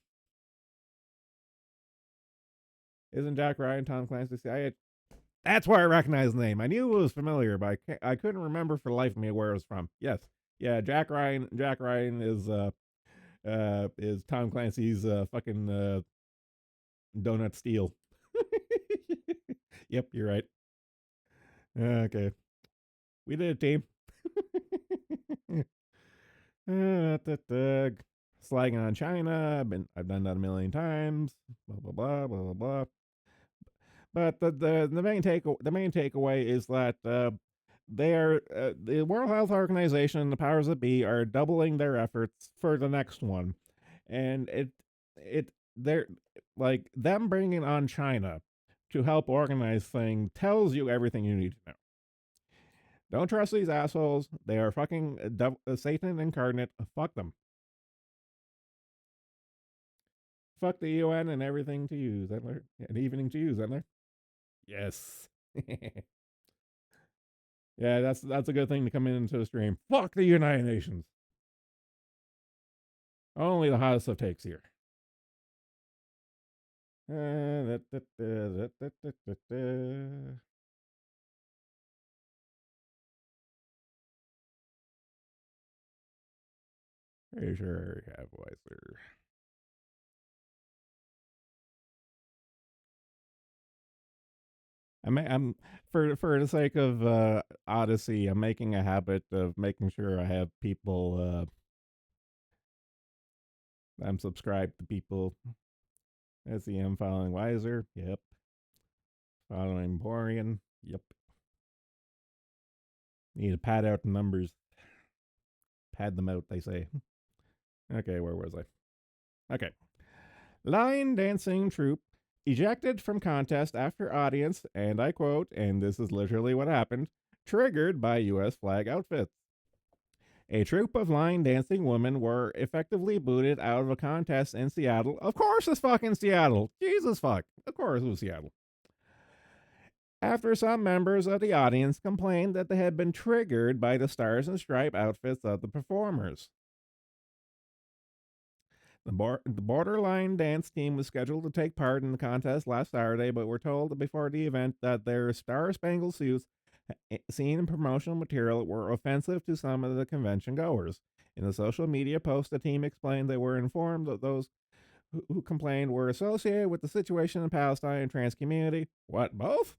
Isn't Jack Ryan Tom Clancy? That's where I recognize the name. I knew it was familiar, but I couldn't remember for the life of me where it was from. Yes, yeah, Jack Ryan. Jack Ryan is Tom Clancy's fucking donut steal. Yep, you're right. Okay, we did it, team. Slagging on China. I've done that a million times. Blah blah blah blah blah blah. But the main takeaway is that the World Health Organization and the powers that be are doubling their efforts for the next one, and they're like them bringing on China to help organize things tells you everything you need to know. Don't trust these assholes. They are fucking Satan incarnate. Fuck them. Fuck the UN and everything to use, and evening to use, Zendler. Yes. Yeah, that's a good thing to come into the stream. Fuck the United Nations. Only the hottest of takes here. Pretty sure I have Weiser. I'm for the sake of Odyssey, I'm making a habit of making sure I have people. I'm subscribed to people. SEM following Weiser. Yep. Following Borean. Yep. Need to pad out the numbers. Pad them out, they say. Okay, where was I? Okay. Line dancing troupe ejected from contest after audience, and I quote, and this is literally what happened, triggered by U.S. flag outfits. A troupe of line dancing women were effectively booted out of a contest in Seattle. Of course it's fucking Seattle. Jesus fuck. Of course it was Seattle. After some members of the audience complained that they had been triggered by the stars and stripe outfits of the performers. The Borderline dance team was scheduled to take part in the contest last Saturday, but were told before the event that their star spangled suits seen in promotional material were offensive to some of the convention goers. In a social media post, the team explained they were informed that those who complained were associated with the situation in Palestine and trans community. What, both?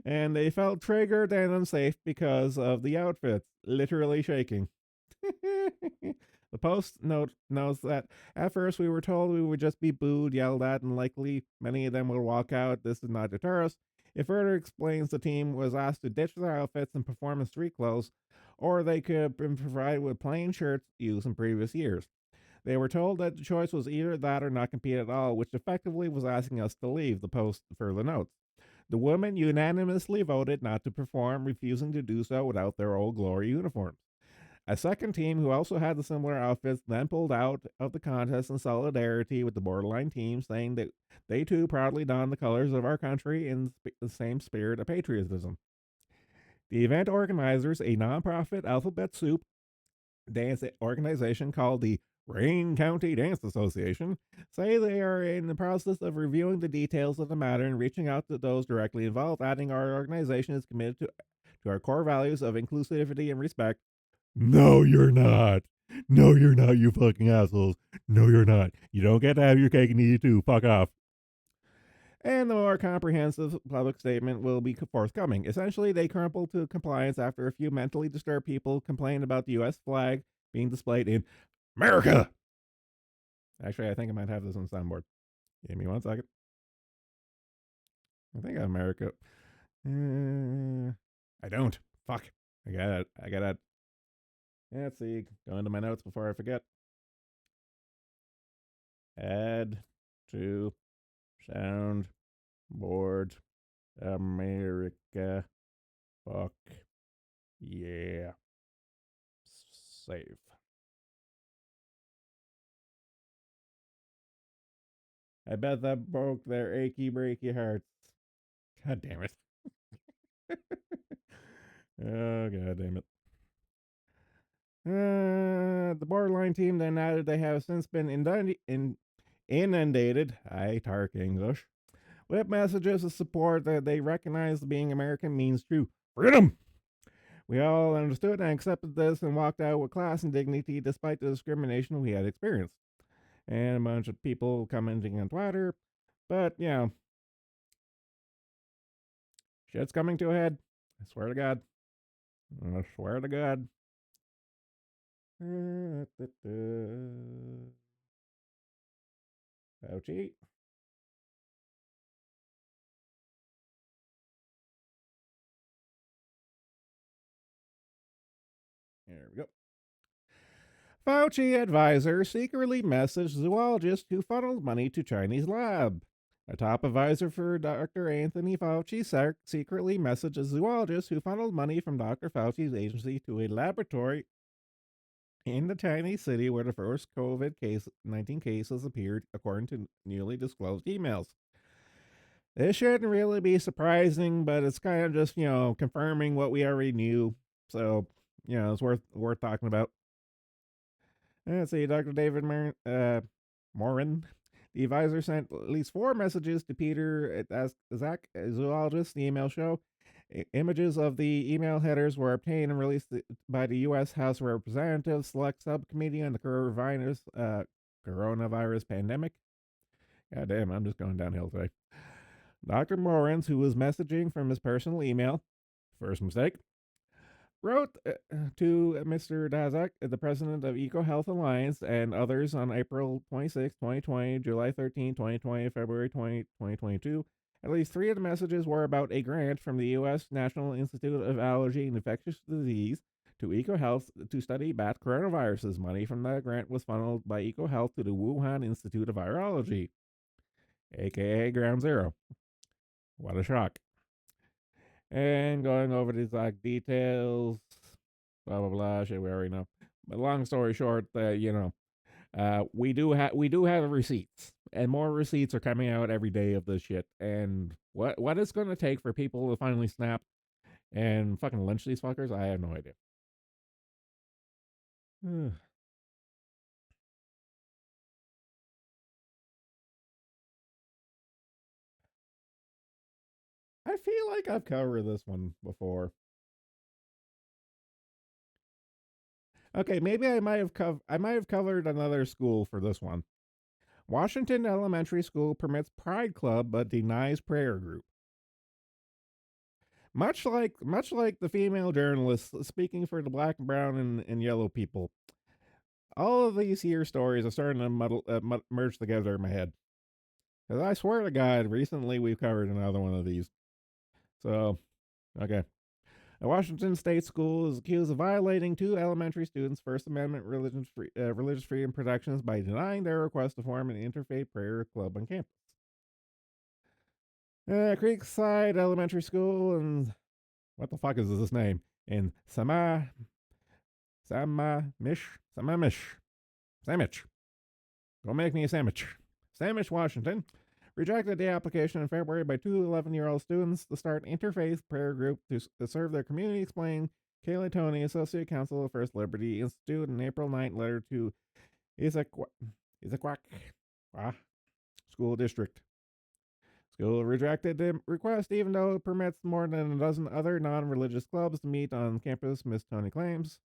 And they felt triggered and unsafe because of the outfits, literally shaking. The post notes that at first we were told we would just be booed, yelled at, and likely many of them will walk out. This did not deter us. It further explains the team was asked to ditch their outfits and perform in street clothes, or they could have been provided with plain shirts used in previous years. They were told that the choice was either that or not compete at all, which effectively was asking us to leave, the post further notes. The women unanimously voted not to perform, refusing to do so without their Old Glory uniforms. A second team, who also had the similar outfits, then pulled out of the contest in solidarity with the Borderline team, saying that they too proudly don the colors of our country in the same spirit of patriotism. The event organizers, a nonprofit alphabet soup dance organization called the Rain County Dance Association, say they are in the process of reviewing the details of the matter and reaching out to those directly involved, adding our organization is committed to our core values of inclusivity and respect. No, you're not. No, you're not, you fucking assholes. No, you're not. You don't get to have your cake and eat it too. Fuck off. and the more comprehensive public statement will be forthcoming. Essentially, they crumpled to compliance after a few mentally disturbed people complained about the U.S. flag being displayed in America. Actually, I think I might have this on soundboard. Give me 1 second. I think I have America. I don't. Fuck. I got it. I got it. Let's see. Go into my notes before I forget. Add to soundboard America. Fuck. Yeah. Save. I bet that broke their achy breaky hearts. God damn it. Oh, god damn it. The borderline team then added they have since been inundated, I tark English, with messages of support that they recognize being American means true freedom. We all understood and accepted this and walked out with class and dignity despite the discrimination we had experienced. And a bunch of people commenting on Twitter. But, shit's coming to a head. I swear to God. I swear to God. Fauci. There we go. Fauci advisor secretly messaged zoologist who funneled money to Chinese lab. A top advisor for Dr. Anthony Fauci secretly messaged a zoologist who funneled money from Dr. Fauci's agency to a laboratory in the Chinese city where the first COVID 19 cases appeared, according to newly disclosed emails. This shouldn't really be surprising, but it's kind of just, confirming what we already knew. So, it's worth talking about. Let's see, Dr. David Morin. The advisor sent at least 4 messages to Peter Zach, a zoologist, the email show. Images of the email headers were obtained and released by the U.S. House of Representatives Select Subcommittee on the Coronavirus Pandemic. God damn, I'm just going downhill today. Dr. Morans, who was messaging from his personal email, first mistake, wrote to Mr. Daszak, the president of EcoHealth Alliance, and others on April 26, 2020, July 13, 2020, February 20, 2022. At least 3 of the messages were about a grant from the U.S. National Institute of Allergy and Infectious Disease to EcoHealth to study bat coronaviruses. Money from that grant was funneled by EcoHealth to the Wuhan Institute of Virology, aka Ground Zero. What a shock. And going over these details, blah blah blah. Shit, we already know. But long story short, we do have receipts, and more receipts are coming out every day of this shit. And what it's going to take for people to finally snap and fucking lynch these fuckers, I have no idea. I feel like I've covered this one before. Okay, maybe I might have covered another school for this one. Washington Elementary School permits Pride Club but denies prayer group. Much like the female journalists speaking for the black, brown, and yellow people, all of these here stories are starting to merge together in my head. Because I swear to God, recently we've covered another one of these. So, okay. A Washington State school is accused of violating 2 elementary students' First Amendment religious freedom protections by denying their request to form an interfaith prayer club on campus. Creekside Elementary School and what the fuck is this name? In Sandwich. Go make me a sandwich. Sandwich, Washington, rejected the application in February by 2 11-year-old students to start an interfaith prayer group to serve their community, explained Kayla Tony, Associate Counsel of First Liberty Institute, in April 9th letter to Issaquah School District. School rejected the request, even though it permits more than a dozen other non religious clubs to meet on campus, Miss Tony claims.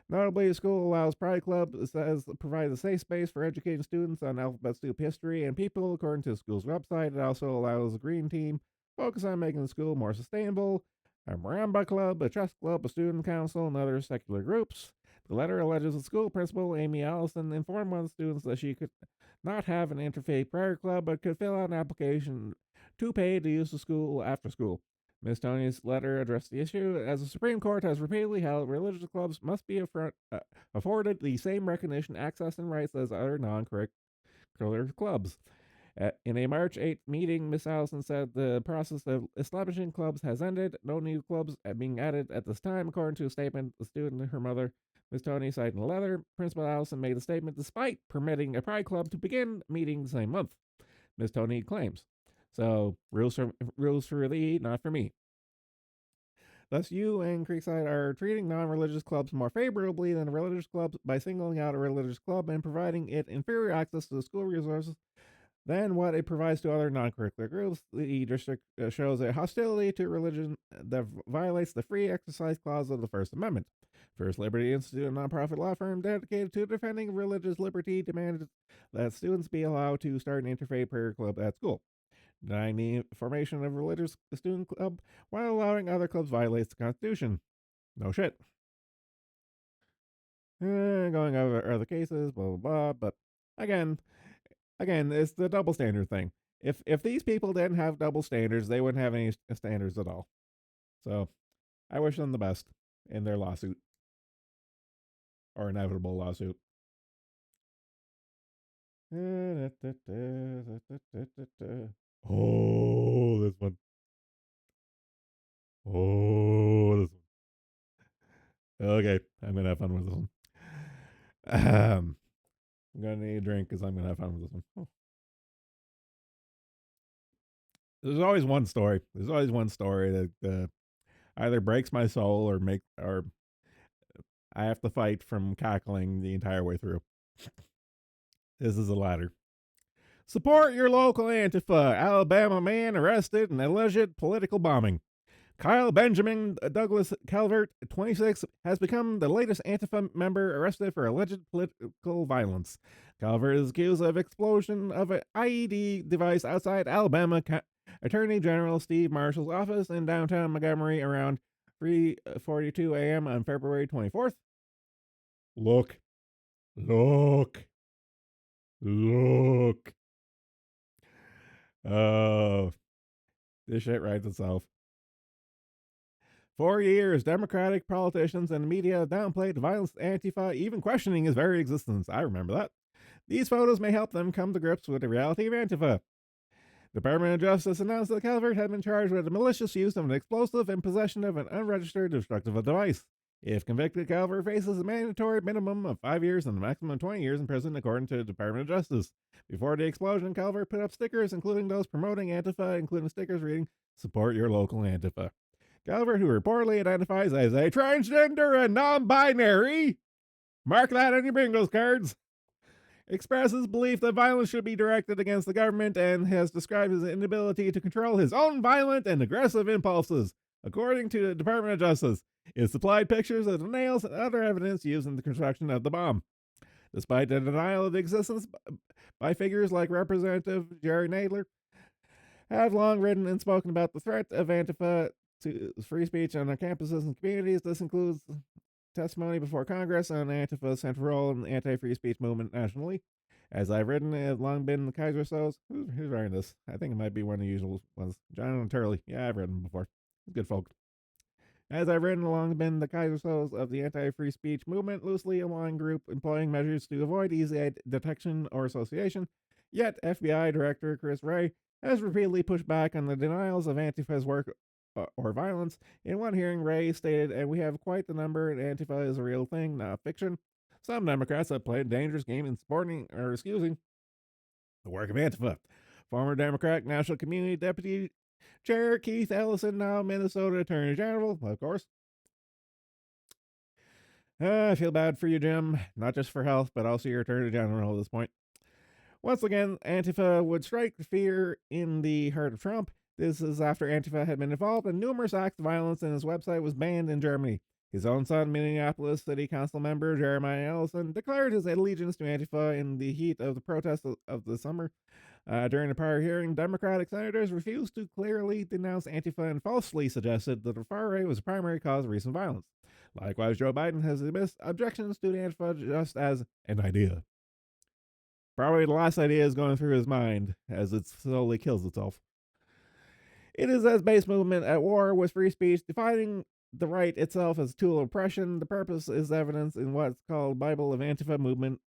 Notably, the school allows Pride Club says provides a safe space for educating students on alphabet soup history and people. According to the school's website, it also allows the Green Team focus on making the school more sustainable. A Maramba Club, a Trust Club, a Student Council, and other secular groups. The letter alleges the school principal, Amy Allison, informed one of the students that she could not have an interfaith prayer club, but could fill out an application to pay to use the school after school. Ms. Tony's letter addressed the issue, as the Supreme Court has repeatedly held religious clubs must be afforded the same recognition, access, and rights as other non-curricular clubs. In a March 8th meeting, Ms. Allison said the process of establishing clubs has ended. No new clubs are being added at this time, according to a statement the student and her mother, Ms. Tony, cited in a letter. Principal Allison made the statement despite permitting a pride club to begin meeting the same month, Ms. Tony claims. So, rules for thee, not for me. Thus, you and Creekside are treating non religious clubs more favorably than religious clubs by singling out a religious club and providing it inferior access to the school resources than what it provides to other non curricular groups. The district shows a hostility to religion that violates the free exercise clause of the First Amendment. First Liberty Institute, a nonprofit law firm dedicated to defending religious liberty, demanded that students be allowed to start an interfaith prayer club at school. Denying the formation of a religious student club while allowing other clubs violates the Constitution. No shit. Going over other cases, blah blah blah. But again, it's the double standard thing. If these people didn't have double standards, they wouldn't have any standards at all. So I wish them the best in their lawsuit or inevitable lawsuit. Oh, this one. Oh, this one. Okay, I'm gonna have fun with this one. I'm gonna need a drink because I'm gonna have fun with this one. Oh. There's always one story. There's always one story that either breaks my soul or I have to fight from cackling the entire way through. This is the latter. Support your local Antifa. Alabama man arrested in alleged political bombing. Kyle Benjamin Douglas Calvert, 26, has become the latest Antifa member arrested for alleged political violence. Calvert is accused of explosion of an IED device outside Alabama Attorney General Steve Marshall's office in downtown Montgomery around 3:42 a.m. on February 24th. Look. Oh, this shit writes itself. For years, Democratic politicians and the media have downplayed the violence of Antifa, even questioning his very existence. I remember that. These photos may help them come to grips with the reality of Antifa. The Department of Justice announced that Calvert had been charged with the malicious use of an explosive and possession of an unregistered destructive device. If convicted, Calvert faces a mandatory minimum of 5 years and a maximum of 20 years in prison, according to the Department of Justice. Before the explosion, Calvert put up stickers, including those promoting Antifa, including stickers reading, "Support your local Antifa." Calvert, who reportedly identifies as a transgender and non binary, mark that on your bingo cards, expresses belief that violence should be directed against the government and has described his inability to control his own violent and aggressive impulses. According to the Department of Justice, it supplied pictures of the nails and other evidence used in the construction of the bomb. Despite the denial of the existence by figures like Representative Jerry Nadler, have long written and spoken about the threat of Antifa to free speech on our campuses and communities. This includes testimony before Congress on Antifa's central role in the anti-free speech movement nationally. As I've written, it has long been the Kaiser Soze. Who's writing this? I think it might be one of the usual ones. John and Turley. Yeah, I've written them before. Good folk. As I've written, long been the Kaiser Soze of the anti-free speech movement, loosely aligned group employing measures to avoid easy detection or association. Yet, FBI Director Chris Wray has repeatedly pushed back on the denials of Antifa's work or violence. In one hearing, Wray stated, "And we have quite the number, and Antifa is a real thing, not fiction. Some Democrats have played a dangerous game in supporting or excusing the work of Antifa." Former Democratic National Community Deputy Chair Keith Ellison, now Minnesota Attorney General, of course. I feel bad for you, Jim, not just for health, but also your Attorney General at this point. Once again, Antifa would strike fear in the heart of Trump. This is after Antifa had been involved in numerous acts of violence and his website was banned in Germany. His own son, Minneapolis City Council member Jeremiah Ellison, declared his allegiance to Antifa in the heat of the protests of the summer. During a prior hearing, Democratic senators refused to clearly denounce Antifa and falsely suggested that the far right was the primary cause of recent violence. Likewise, Joe Biden has dismissed objections to Antifa just as an idea. Probably the last idea is going through his mind as it slowly kills itself. It is as base movement at war with free speech, defining the right itself as a tool of oppression. The purpose is evidence in what's called Bible of Antifa movement.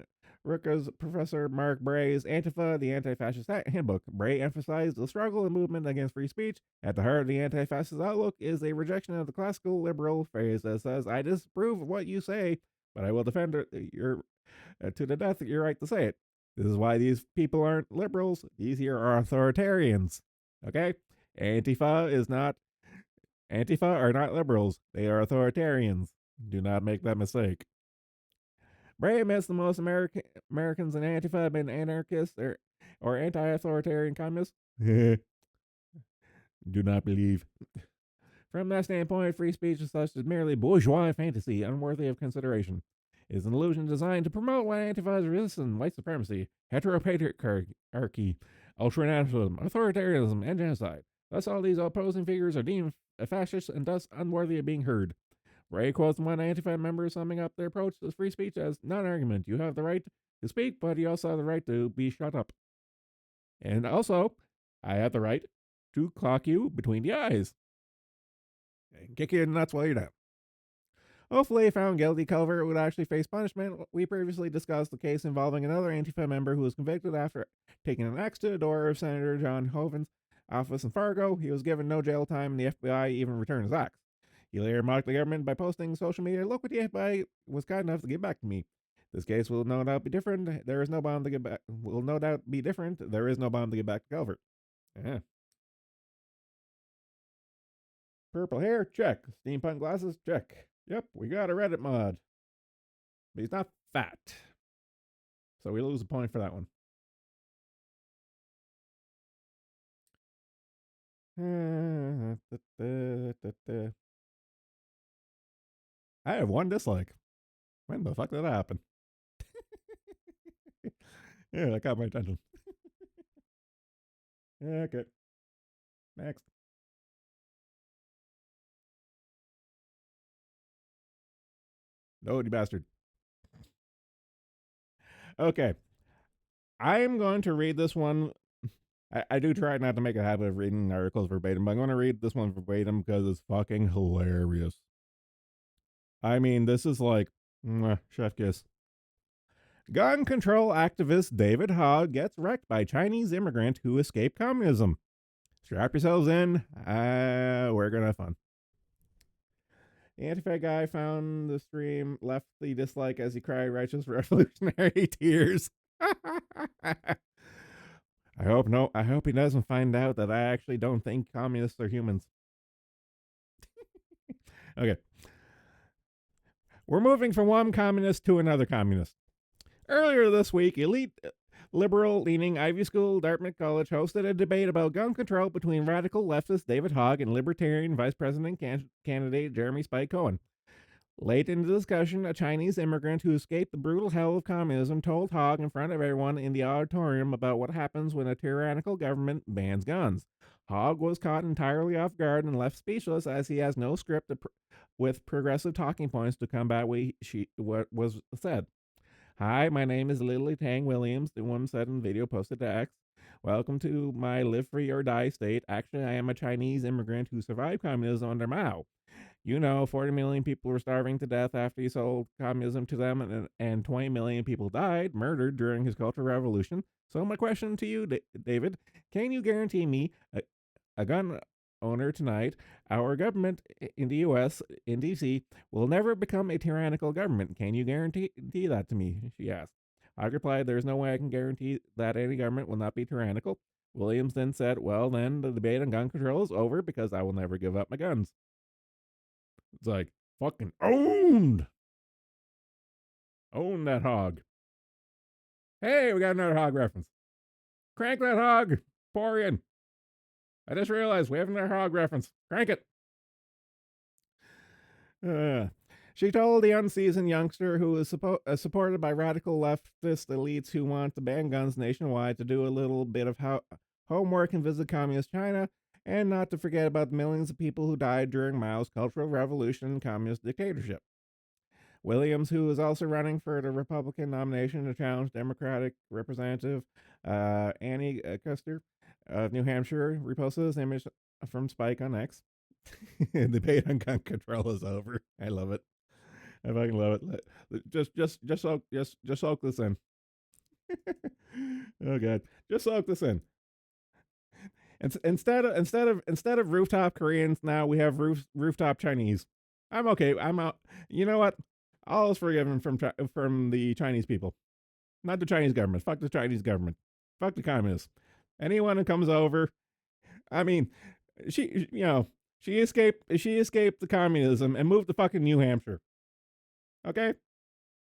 Rutgers professor Mark Bray's Antifa, the Anti-Fascist Handbook. Bray emphasized the struggle and movement against free speech. At the heart of the anti-fascist outlook is a rejection of the classical liberal phrase that says, I disapprove of what you say, but I will defend your to the death your right to say it. This is why these people aren't liberals. These here are authoritarians. Okay? Antifa are not liberals. They are authoritarians. Do not make that mistake. Bray admits the most Americans in Antifa have been anarchists or anti-authoritarian communists. Do not believe. From that standpoint, free speech is such as merely bourgeois fantasy, unworthy of consideration. It is an illusion designed to promote what Antifa is resisting: white supremacy, heteropatriarchy, ultranationalism, authoritarianism, and genocide. Thus, all these opposing figures are deemed fascist and thus unworthy of being heard. Ray quotes one Antifa member summing up their approach to free speech as not an argument. You have the right to speak, but you also have the right to be shut up. And also, I have the right to clock you between the eyes and kick you in the nuts while you're down. Hopefully, found guilty, Culver would actually face punishment. We previously discussed the case involving another Antifa member who was convicted after taking an axe to the door of Senator John Hoeven's office in Fargo. He was given no jail time, and the FBI even returned his axe. He later mocked the government by posting social media, look what the FBI was kind enough to give back to me. This case will no doubt be different. There is no bomb to give back. Will no doubt be different. There is no bomb to give back to Culver. Yeah. Purple hair? Check. Steampunk glasses? Check. Yep, we got a Reddit mod. But he's not fat. So we lose a point for that one. I have one dislike. When the fuck did that happen? Yeah, that got my attention. Okay. Next. No, you bastard. Okay. I'm going to read this one. I do try not to make a habit of reading articles verbatim, but I'm going to read this one verbatim because it's fucking hilarious. I mean, this is like, chef kiss. Gun control activist David Hogg gets wrecked by Chinese immigrant who escaped communism. Strap yourselves in. We're going to have fun. The Antifa guy found the stream, left the dislike as he cried righteous revolutionary tears. I hope he doesn't find out that I actually don't think communists are humans. Okay. We're moving from one communist to another communist. Earlier this week, elite liberal-leaning Ivy School Dartmouth College hosted a debate about gun control between radical leftist David Hogg and libertarian vice president candidate Jeremy Spike Cohen. Late in the discussion, a Chinese immigrant who escaped the brutal hell of communism told Hogg in front of everyone in the auditorium about what happens when a tyrannical government bans guns. Hogg was caught entirely off guard and left speechless as he has no script with progressive talking points to combat what was said. Hi, my name is Lily Tang Williams, the woman said in the video posted to X. Welcome to my live free or die state. Actually, I am a Chinese immigrant who survived communism under Mao. 40 million people were starving to death after he sold communism to them, and 20 million people died, murdered during his Cultural Revolution. So my question to you, David, can you guarantee me a gun owner tonight, our government in the U.S., in D.C., will never become a tyrannical government? Can you guarantee that to me? She asked. I replied, there's no way I can guarantee that any government will not be tyrannical. Williams then said, well, then the debate on gun control is over because I will never give up my guns. It's like, fucking owned. Own that hog. Hey, we got another hog reference. Crank that hog. Pour in. I just realized we have another hog reference. Crank it. She told the unseasoned youngster, who was supported by radical leftist elites who want to ban guns nationwide, to do a little bit of homework and visit communist China, and not to forget about the millions of people who died during Mao's Cultural Revolution and communist dictatorship. Williams, who is also running for the Republican nomination to challenge Democratic Representative Annie Kuster of New Hampshire, reposted this image from Spike on X. The debate on gun control is over. I love it. I fucking love it. Just soak this in. Oh god, just soak this in. Instead of rooftop Koreans, now we have rooftop Chinese. I'm okay. I'm out. You know what? All is forgiven from the Chinese people, not the Chinese government. Fuck the Chinese government. Fuck the communists. Anyone who comes over, I mean, she escaped the communism and moved to fucking New Hampshire. Okay,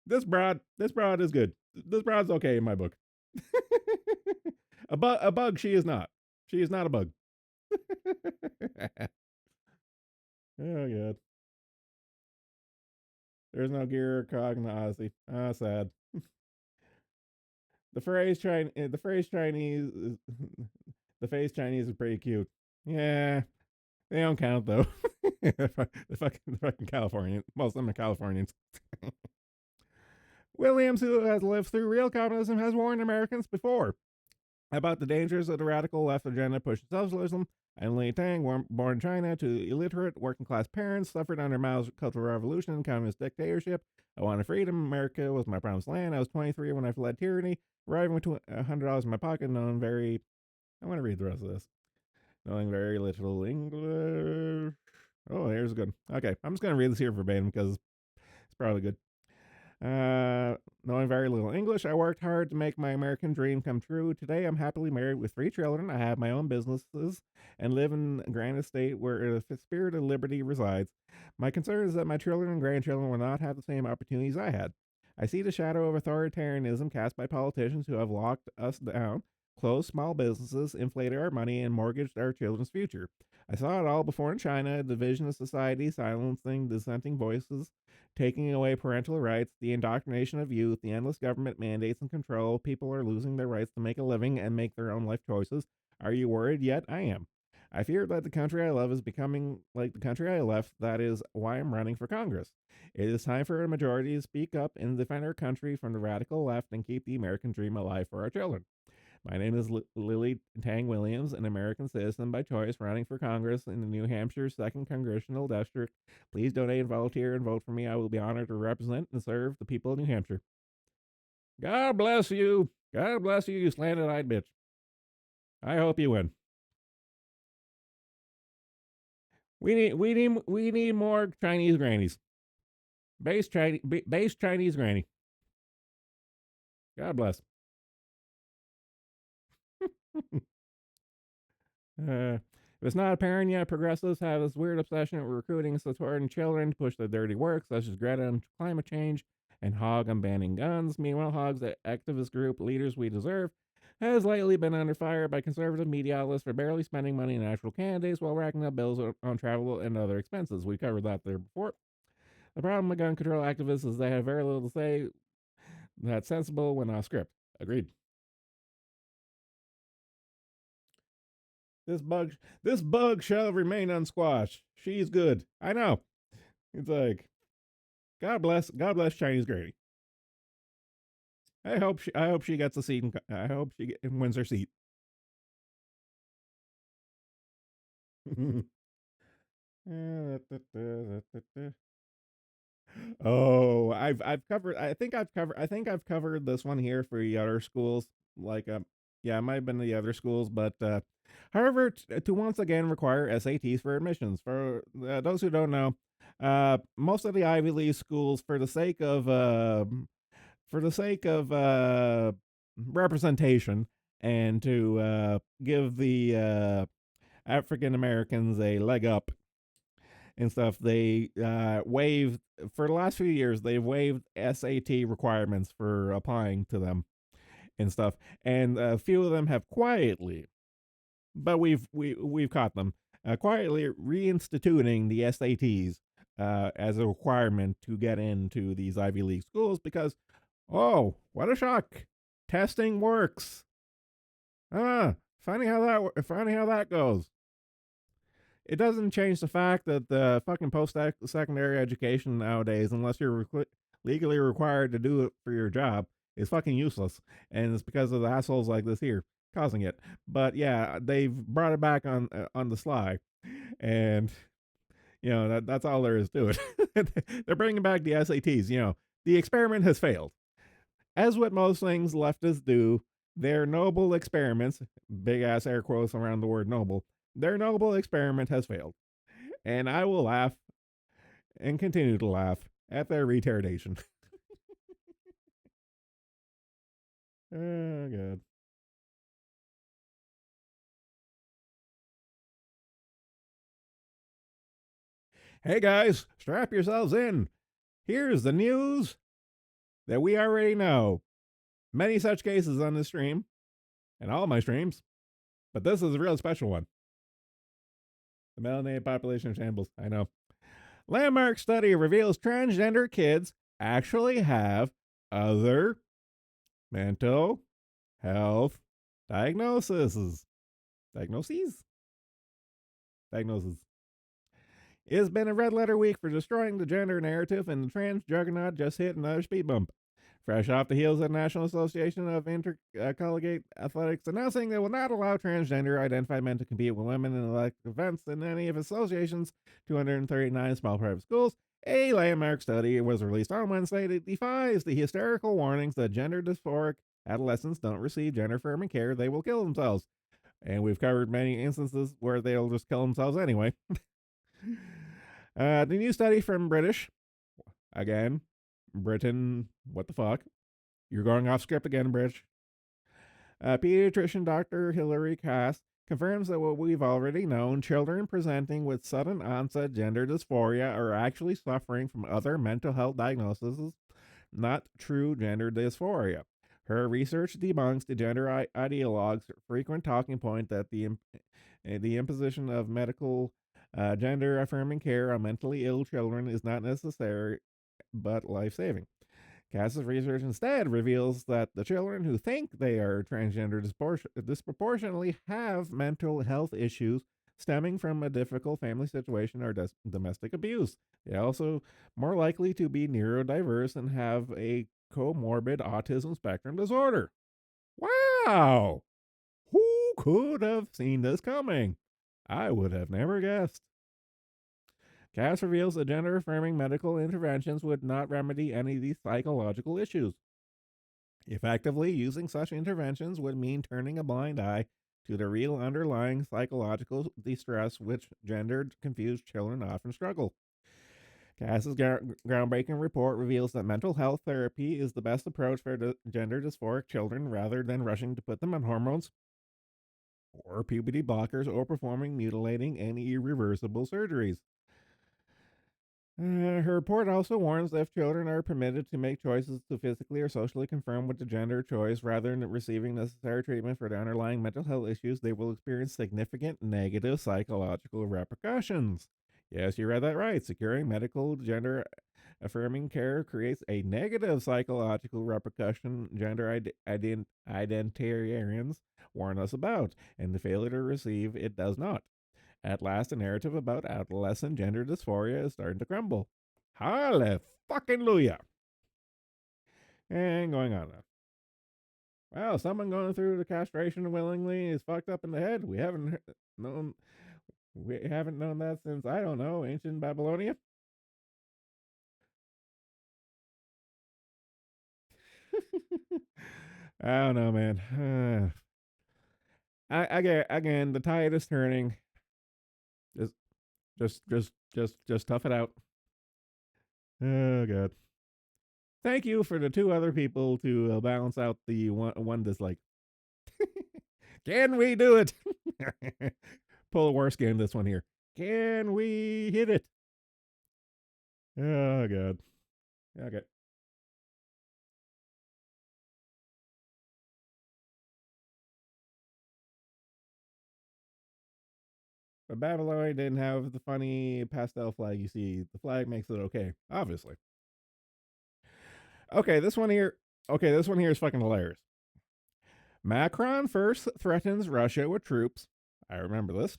this broad is good. This broad's okay in my book. A bug she is not. She is not a bug. Oh god. There's no gear or cog in the Odyssey. Ah, sad. The phrase Chinese the face Chinese is pretty cute. Yeah, they don't count though. The fucking Californian. Most of them are Californians. Williams, who has lived through real communism, has warned Americans before about the dangers of the radical left agenda pushing socialism. I'm Li Tang, born in China to illiterate working class parents, suffered under Mao's Cultural Revolution and communist dictatorship. I wanted freedom. America was my promised land. I was 23 when I fled tyranny, arriving with $100 in my pocket, knowing very. I want to read the rest of this. Knowing very little English. Oh, here's a good. Okay, I'm just gonna read this here verbatim because it's probably good. Knowing very little English, I worked hard to make my American dream come true. Today, I'm happily married with 3 children. I have my own businesses and live in a grand estate where the spirit of liberty resides. My concern is that my children and grandchildren will not have the same opportunities I had. I see the shadow of authoritarianism cast by politicians who have locked us down, closed small businesses, inflated our money, and mortgaged our children's future. I saw it all before in China, a division of society, silencing dissenting voices, taking away parental rights, the indoctrination of youth, the endless government mandates and control. People are losing their rights to make a living and make their own life choices. Are you worried yet? I am. I fear that the country I love is becoming like the country I left. That is why I'm running for Congress. It is time for a majority to speak up and defend our country from the radical left and keep the American dream alive for our children. My name is Lily Tang Williams, an American citizen by choice, running for Congress in the New Hampshire 2nd Congressional District. Please donate, volunteer, and vote for me. I will be honored to represent and serve the people of New Hampshire. God bless you. God bless you, you slanted eyed bitch. I hope you win. We need more Chinese grannies. Base Chinese granny. God bless. If it's not apparent yet, progressives have this weird obsession with recruiting and supporting children to push their dirty work, such as Greta on climate change and Hog on banning guns. Meanwhile, Hog's the activist group Leaders We Deserve has lately been under fire by conservative media outlets for barely spending money on actual candidates while racking up bills on travel and other expenses. We covered that there before. The problem with gun control activists is they have very little to say that's sensible when off script. Agreed. This bug this bug shall remain unsquashed. She's good. I know. It's like God bless Chinese Granny. I hope she gets a seat. I hope she wins her seat. Oh, I think I've covered this one here for the other schools. Like yeah, it might have been the other schools, but however, to once again require SATs for admissions. For those who don't know, most of the Ivy League schools, for the sake of representation and to give the African Americans a leg up and stuff, they waived for the last few years. They've waived SAT requirements for applying to them and stuff, and a few of them have quietly, but we've caught them quietly reinstituting the SATs as a requirement to get into these Ivy League schools because, oh, what a shock! Testing works. Ah, funny how that goes. It doesn't change the fact that the fucking post secondary education nowadays, unless you're legally required to do it for your job, is fucking useless, and it's because of the assholes like this here causing it. But yeah, they've brought it back on the sly, and that's all there is to it. They're bringing back the SATs. The experiment has failed, as with most things leftists do. Their noble experiments, big ass air quotes around the word noble, their noble experiment has failed. And I will laugh and continue to laugh at their retardation. Oh, God. Hey, guys, strap yourselves in. Here's the news that we already know. Many such cases on this stream, and all my streams, but this is a real special one. The melanated population of shambles, I know. Landmark study reveals transgender kids actually have other mental health diagnoses. Diagnoses? Diagnoses. It has been a red letter week for destroying the gender narrative, and the trans juggernaut just hit another speed bump. Fresh off the heels of the National Association of Intercollegiate Athletics announcing they will not allow transgender identified men to compete with women in elective events in any of association's 239 small private schools, a landmark study was released on Wednesday that defies the hysterical warnings that gender dysphoric adolescents don't receive gender affirming care, they will kill themselves. And we've covered many instances where they'll just kill themselves anyway. The new study from again, Britain, what the fuck? You're going off script again, British. Pediatrician Dr. Hilary Cass confirms that what we've already known, children presenting with sudden onset gender dysphoria are actually suffering from other mental health diagnoses, not true gender dysphoria. Her research debunks the gender ideologues' frequent talking point that the imposition of medical gender affirming care on mentally ill children is not necessary but life saving. Cass's research instead reveals that the children who think they are transgender disproportionately have mental health issues stemming from a difficult family situation or domestic abuse. They are also more likely to be neurodiverse and have a comorbid autism spectrum disorder. Wow! Who could have seen this coming? I would have never guessed. Cass reveals that gender affirming medical interventions would not remedy any of these psychological issues. Effectively, using such interventions would mean turning a blind eye to the real underlying psychological distress which gendered confused children often struggle. Cass's groundbreaking report reveals that mental health therapy is the best approach for gender dysphoric children rather than rushing to put them on hormones or puberty blockers or performing mutilating and irreversible surgeries. Her report also warns that if children are permitted to make choices to physically or socially conform with the gender choice rather than receiving necessary treatment for the underlying mental health issues, they will experience significant negative psychological repercussions. Yes, you read that right. Securing medical gender affirming care creates a negative psychological repercussion gender identitarians warn us about, and the failure to receive it does not. At last, a narrative about adolescent gender dysphoria is starting to crumble. Hallelujah! And going on now. Well, someone going through the castration willingly is fucked up in the head. Known we haven't known that since, I don't know, ancient Babylonia. I don't know, man. Again, the tide is turning. Just, just tough it out. Oh god. Thank you for the two other people to balance out the one dislike. Can we do it? Pull a worse game this one here. Can we hit it? Oh god. Okay. But Babylon didn't have the funny pastel flag you see. The flag makes it okay, obviously. Okay, this one here. Okay, this one here is fucking hilarious. Macron first threatens Russia with troops. I remember this.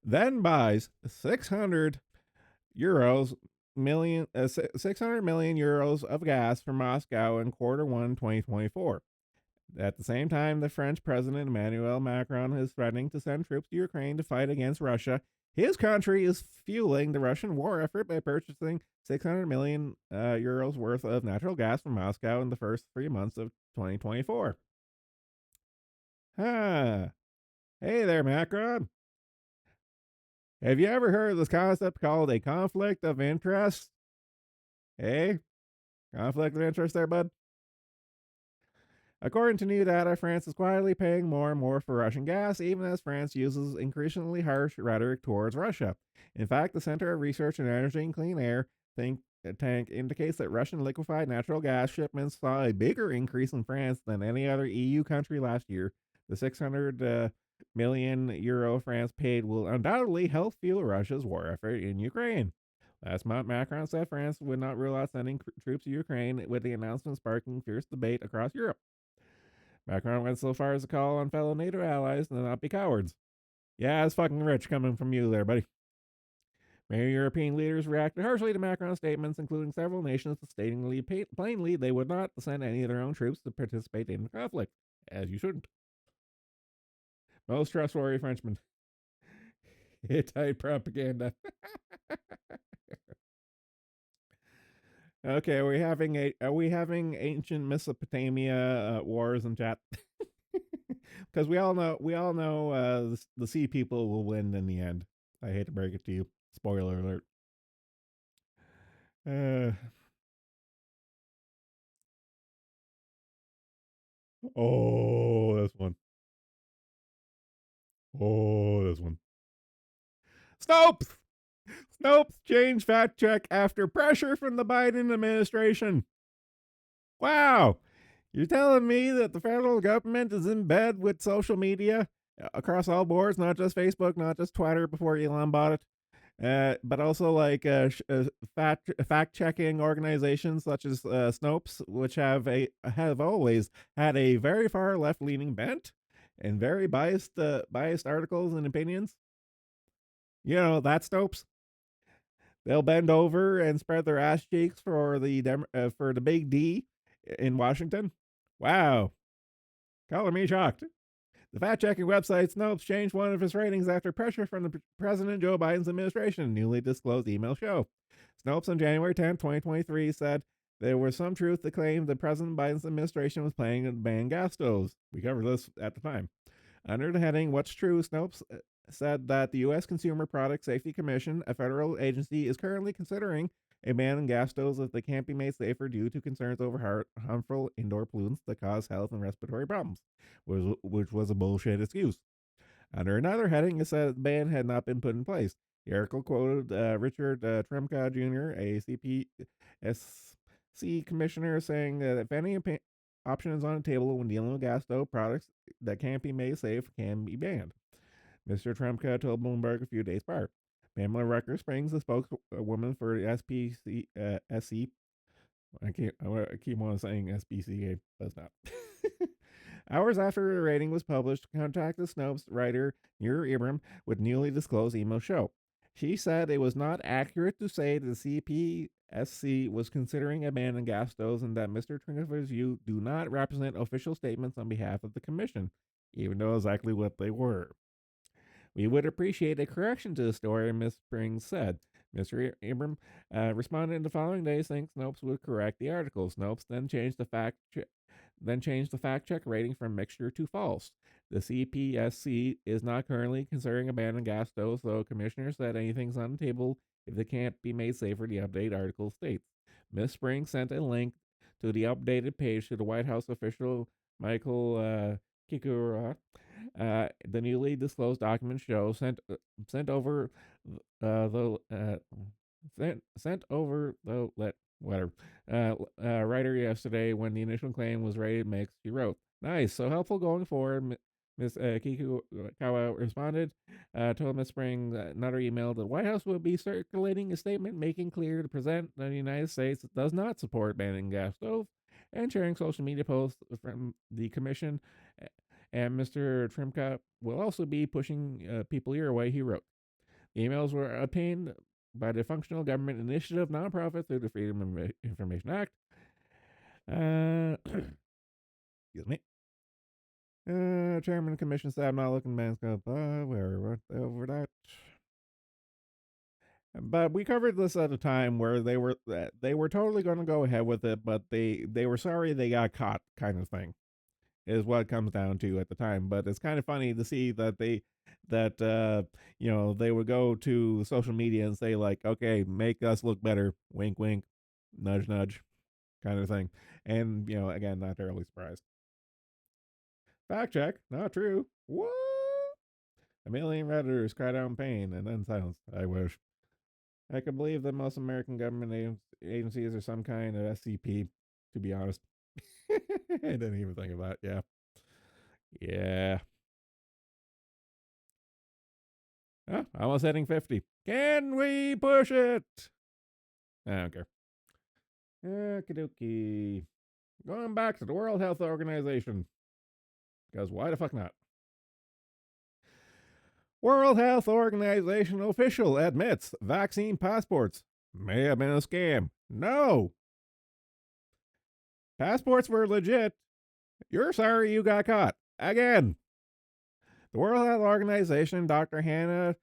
Then buys 600 euros 600 million euros of gas from Moscow in Q1 2024. At the same time, the French President Emmanuel Macron is threatening to send troops to Ukraine to fight against Russia. His country is fueling the Russian war effort by purchasing 600 million euros worth of natural gas from Moscow in the first 3 months of 2024. Huh. Hey there, Macron. Have you ever heard of this concept called a conflict of interest? Hey, conflict of interest there, bud? According to new data, France is quietly paying more and more for Russian gas, even as France uses increasingly harsh rhetoric towards Russia. In fact, the Center of Research in Energy and Clean Air think tank indicates that Russian liquefied natural gas shipments saw a bigger increase in France than any other EU country last year. The 600 million euro France paid will undoubtedly help fuel Russia's war effort in Ukraine. Last month, Macron said France would not rule out sending troops to Ukraine, with the announcement sparking fierce debate across Europe. Macron went so far as to call on fellow NATO allies to not be cowards. Yeah, it's fucking rich coming from you there, buddy. Many European leaders reacted harshly to Macron's statements, including several nations stating plainly they would not send any of their own troops to participate in the conflict, as you shouldn't. Most trustworthy Frenchman. Hittite propaganda. Okay, are we having ancient Mesopotamia wars in chat? Because we all know the sea people will win in the end. I hate to break it to you. Spoiler alert. Uh, oh, this one. Oh, this one. Snopes! Snopes change fact check after pressure from the Biden administration. Wow. You're telling me that the federal government is in bed with social media across all boards, not just Facebook, not just Twitter before Elon bought it, but also like fact checking organizations such as Snopes, which have always had a very far left leaning bent and very biased articles and opinions. You know that Snopes. They'll bend over and spread their ass cheeks for the big D in Washington. Wow, color me shocked. The fact checking website Snopes changed one of its ratings after pressure from the President Joe Biden's administration, newly disclosed email show. Snopes on January 10, 2023 said there was some truth to claim that President Biden's administration was planning to ban gas stoves. We covered this at the time. Under the heading What's True, Snopes said that the U.S. Consumer Product Safety Commission, a federal agency, is currently considering a ban on gas stoves if they can't be made safer due to concerns over harmful indoor pollutants that cause health and respiratory problems, which was a bullshit excuse. Under another heading, it said the ban had not been put in place. The article quoted Richard Tremka Jr., a CPSC commissioner, saying that if any option is on the table when dealing with gas stove products that can't be made safe can be banned. Mr. Trumka told Bloomberg a few days prior. Pamela Rucker Springs, the spokeswoman for the SC. I keep on saying SPCA, but it's not. Hours after the rating was published, contacted Snopes writer Nir Ibram with newly disclosed email show. She said it was not accurate to say the CPSC was considering a ban on gas stoves and that Mr. Trinker's view do not represent official statements on behalf of the commission, even though exactly what they were. We would appreciate a correction to the story, Ms. Springs said. Mr. Abram responded in the following day, saying Snopes would correct the article. Snopes then changed the fact check rating from mixture to false. The CPSC is not currently considering a ban on gas stoves, though Commissioner said anything's on the table if they can't be made safer, the update article states. Ms. Springs sent a link to the updated page to the White House official Michael Kikura. The newly disclosed document show sent over the whatever writer yesterday when the initial claim was rated mixed. She wrote, "Nice, so helpful going forward. Ms. Kikukawa responded, told Ms. Spring that another email the White House will be circulating a statement making clear to present that the United States does not support banning gas stoves and sharing social media posts from the commission. And Mr. Trimka will also be pushing people your way, he wrote. The emails were obtained by the Functional Government Initiative nonprofit through the Freedom of Information Act. Excuse me. Chairman of the Commission said, I'm not looking man's scope. Where went over that? But we covered this at a time where they were totally going to go ahead with it, but they were sorry they got caught, kind of thing, is what it comes down to at the time. But it's kind of funny to see that they would go to social media and say like, okay, make us look better, wink, wink, nudge, nudge, kind of thing. And again, not terribly surprised. Fact check, not true. What? A million Redditors cried out in pain and then silence. I wish. I could believe that most American government agencies are some kind of SCP, to be honest. I didn't even think of that. Yeah. Yeah. Almost hitting 50. Can we push it? I don't care. Okie Going back to the World Health Organization. Because why the fuck not? World Health Organization official admits vaccine passports may have been a scam. No. Passports were legit. You're sorry you got caught. Again. The World Health Organization, Dr. Hannah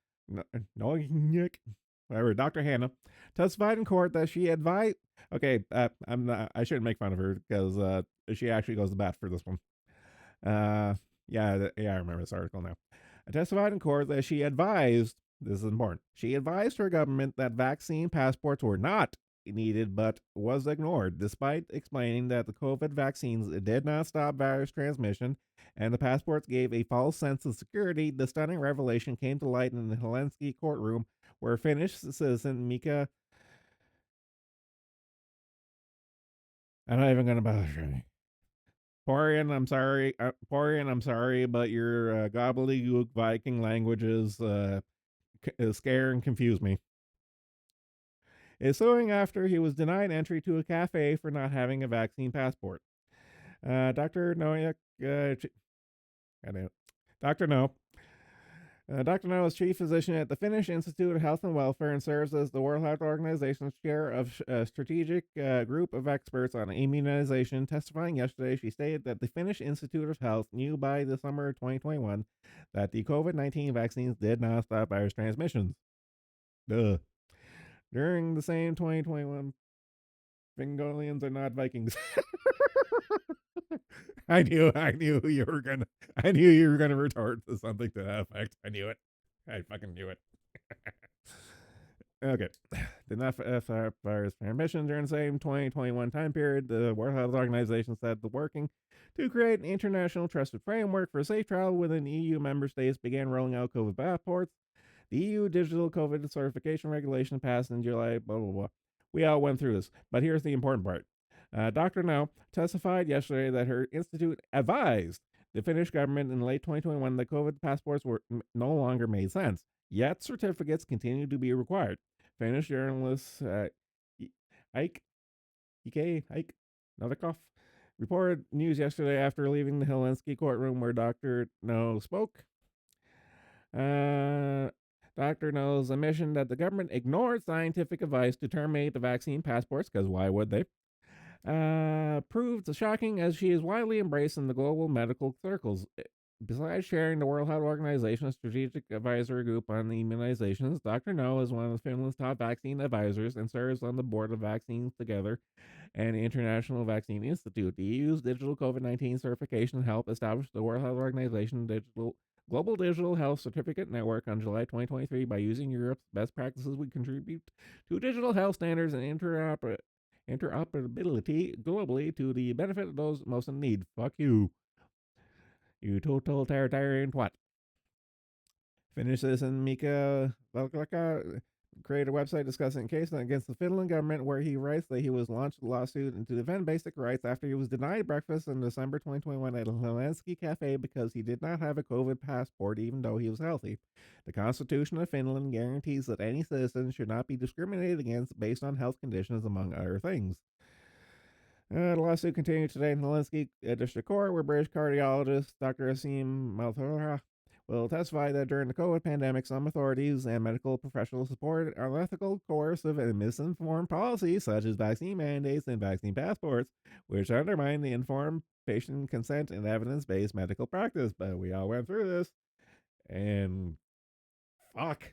whatever, Dr. Hannah, testified in court that she advised. Okay, I shouldn't make fun of her because she actually goes to bat for this one. I remember this article now. I testified in court that she advised. This is important. She advised her government that vaccine passports were not needed, but was ignored, despite explaining that the COVID vaccines did not stop virus transmission and the passports gave a false sense of security. The stunning revelation came to light in the Helsinki courtroom, where Finnish citizen Mika. I'm not even going to bother. Porian, I'm sorry. Porian, I'm sorry, but your gobbledygook Viking languages scare and confuse me. Is suing after he was denied entry to a cafe for not having a vaccine passport. Dr. Noyak, Dr. No. Dr. No is chief physician at the Finnish Institute of Health and Welfare and serves as the World Health Organization's chair of a strategic group of experts on immunization. Testifying yesterday, she stated that the Finnish Institute of Health knew by the summer of 2021 that the COVID-19 vaccines did not stop virus transmissions. Duh. During the same 2021, Fingolians are not Vikings. I knew you were gonna retort to something to that effect. I knew it. I fucking knew it. Okay. Did not stop virus transmission during the same 2021 time period. The World Health Organization said the working to create an international trusted framework for safe travel within EU member states began rolling out COVID passports. The EU digital COVID certification regulation passed in July, blah, blah, blah. We all went through this, but here's the important part. Dr. No testified yesterday that her institute advised the Finnish government in late 2021 that COVID passports were no longer made sense, yet certificates continue to be required. Finnish journalist Ike Novikov reported news yesterday after leaving the Helsinki courtroom where Dr. No spoke. Dr. No's admission that the government ignored scientific advice to terminate the vaccine passports, because why would they? Proved shocking as she is widely embraced in the global medical circles. Besides sharing the World Health Organization's strategic advisory group on immunizations, Dr. No is one of Finland's top vaccine advisors and serves on the board of Vaccines Together and the International Vaccine Institute. The EU's digital COVID-19 certification helped establish the World Health Organization Global Digital Health Certificate Network on July 2023. By using Europe's best practices, we contribute to digital health standards and interoperability globally to the benefit of those most in need. Fuck you. You totalitarian twat. Finnish citizen Mika Valklaka created a website discussing a case against the Finland government where he writes that he was launched a lawsuit to defend basic rights after he was denied breakfast in December 2021 at a Helsinki cafe because he did not have a COVID passport even though he was healthy. The Constitution of Finland guarantees that any citizen should not be discriminated against based on health conditions, among other things. The lawsuit continued today in the Helsinki District Court, where British cardiologist Dr. Asim Malhotra will testify that during the COVID pandemic, some authorities and medical professionals supported unethical, coercive, and misinformed policies such as vaccine mandates and vaccine passports, which undermine the informed patient consent and evidence-based medical practice. But we all went through this, and fuck.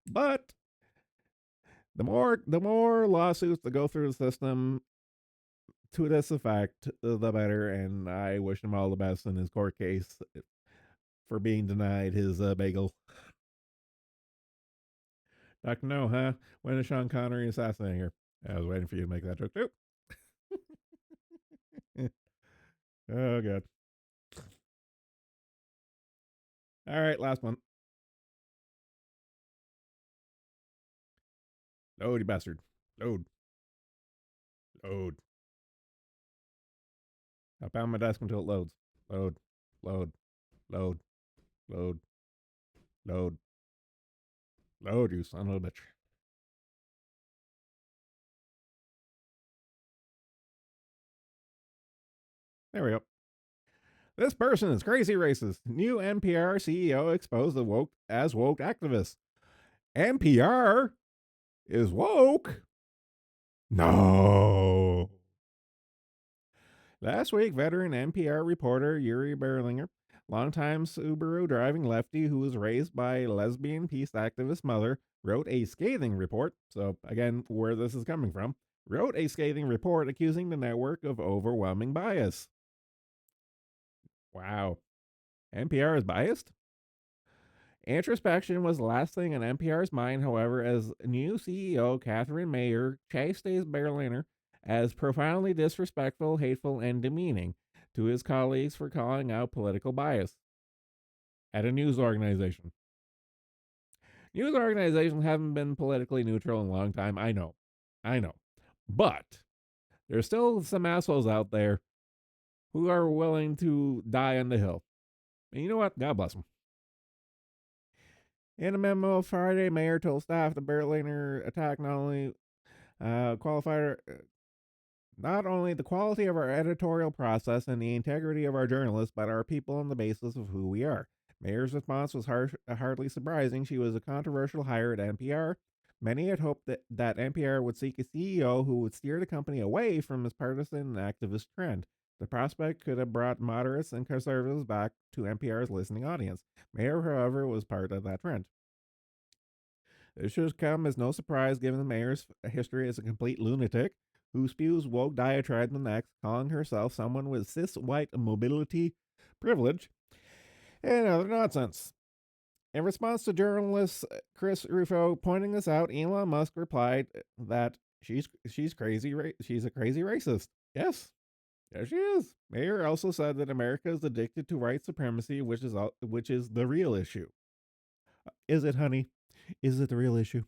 But the more lawsuits that go through the system, to this effect, the better. And I wish him all the best in his court case for being denied his bagel. Dr. No, huh? When is Sean Connery assassinating her? I was waiting for you to make that joke too. Oh, God. All right, last one. Load, you bastard. Load. Load. I'll pound my desk until it loads. Load. Load. Load. Load. Load. Load, you son of a bitch. There we go. This person is crazy racist. New NPR CEO exposed as woke activist. NPR is woke? No. Last week, veteran NPR reporter Yuri Berlinger, longtime Subaru driving lefty who was raised by a lesbian peace activist mother, wrote a scathing report. So, again, where this is coming from, wrote a scathing report accusing the network of overwhelming bias. Wow. NPR is biased? Introspection was the last thing on NPR's mind, however, as new CEO Catherine Mayer chastises Berliner as profoundly disrespectful, hateful, and demeaning to his colleagues for calling out political bias at a news organization. News organizations haven't been politically neutral in a long time. I know. I know. But there's still some assholes out there who are willing to die on the hill. And you know what? God bless them. In a memo Friday, Mayer told staff the Berliner attack qualified not only the quality of our editorial process and the integrity of our journalists, but our people on the basis of who we are. Mayer's response was hardly surprising. She was a controversial hire at NPR. Many had hoped that NPR would seek a CEO who would steer the company away from its partisan and activist trend. The prospect could have brought moderates and conservatives back to NPR's listening audience. Mayer, however, was part of that trend. This should come as no surprise given the mayor's history as a complete lunatic who spews woke diatribes and acts, calling herself someone with cis white mobility privilege and other nonsense. In response to journalist Chris Rufo pointing this out, Elon Musk replied that she's crazy. She's a crazy racist. Yes, there she is. Mayer also said that America is addicted to white supremacy, which is the real issue. Is it, honey? Is it the real issue?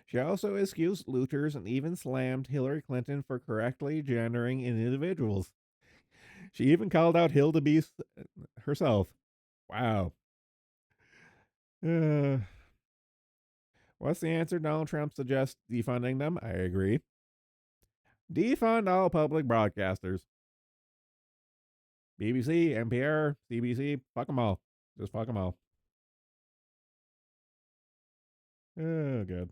She also excused looters and even slammed Hillary Clinton for correctly gendering individuals. She even called out Hildebeest herself. Wow. Uh, what's the answer? Donald Trump suggests defunding them. I agree. Defund all public broadcasters. BBC, NPR, CBC, fuck them all. Just fuck them all. Oh, good.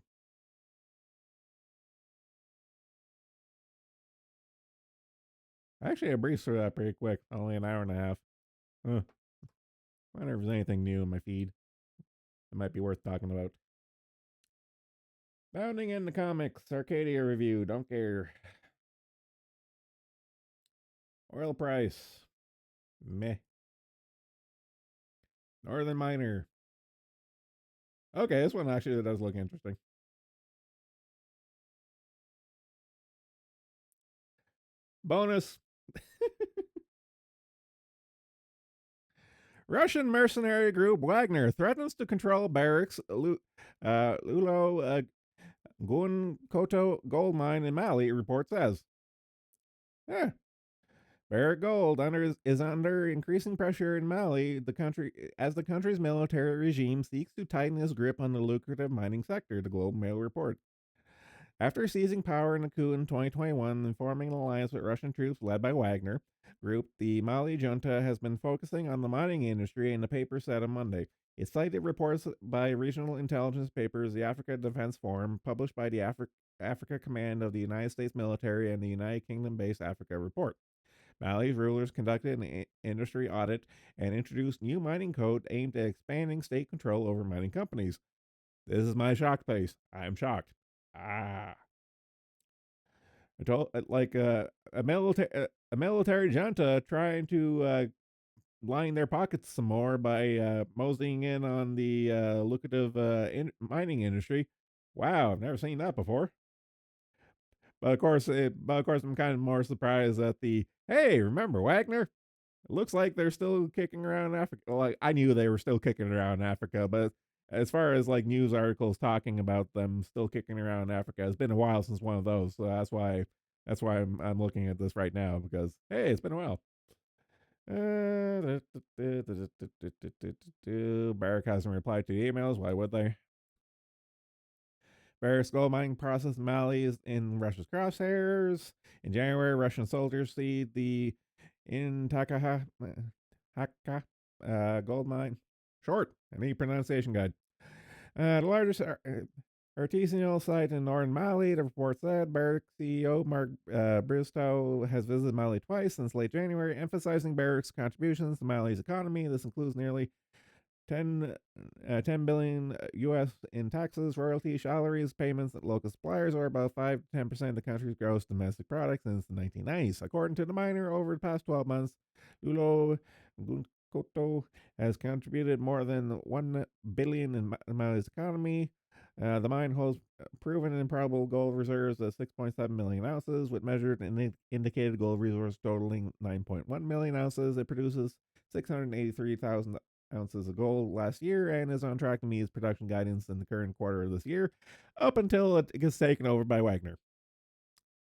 Actually, I breezed through that pretty quick. Only an hour and a half. Huh. I wonder if there's anything new in my feed that might be worth talking about. Bounding into comics, Arcadia review, don't care. Oil price, meh. Northern Miner. Okay, this one actually does look interesting. Bonus. Russian mercenary group Wagner threatens to control barracks Lulo Gun Koto gold mine in Mali, report says. Yeah, Barrick Gold is under increasing pressure in Mali, the country as the country's military regime seeks to tighten its grip on the lucrative mining sector, the Globe and Mail report. After seizing power in a coup in 2021 and forming an alliance with Russian troops led by Wagner Group, the Mali junta has been focusing on the mining industry, and the paper said on Monday. It cited reports by regional intelligence papers, the Africa Defense Forum, published by the Africa Command of the United States military, and the United Kingdom based Africa Report. Mali's rulers conducted an industry audit and introduced new mining code aimed at expanding state control over mining companies. This is my shock face. I am shocked. Ah. I told, a military junta trying to line their pockets some more by moseying in on the lucrative mining industry. Wow, I've never seen that before. But of course, I'm kind of more surprised at the hey, remember Wagner? It looks like they're still kicking around Africa. Like I knew they were still kicking around Africa, but as far as like news articles talking about them still kicking around Africa, it's been a while since one of those. So that's why I'm looking at this right now because hey, it's been a while. Barrick hasn't replied to the emails. Why would they? Barrick's gold mining process in Mali is in Russia's crosshairs. In January, Russian soldiers seized the Intakaha Haka gold mine. Short, I need pronunciation guide. The largest artisanal site in northern Mali, the report said. Barrick CEO Mark Bristow has visited Mali twice since late January, emphasizing Barrick's contributions to Mali's economy. This includes nearly 10 billion US in taxes, royalties, salaries, payments that local suppliers, or about 5 to 10% of the country's gross domestic product since the 1990s. According to the miner, over the past 12 months, Lulo Gunkoto has contributed more than 1 billion in Mali's economy. The mine holds proven and probable gold reserves of 6.7 million ounces, with measured and indicated gold resource totaling 9.1 million ounces. It produces 683,000 ounces of gold last year and is on track to meet its production guidance in the current quarter of this year, up until it gets taken over by Wagner.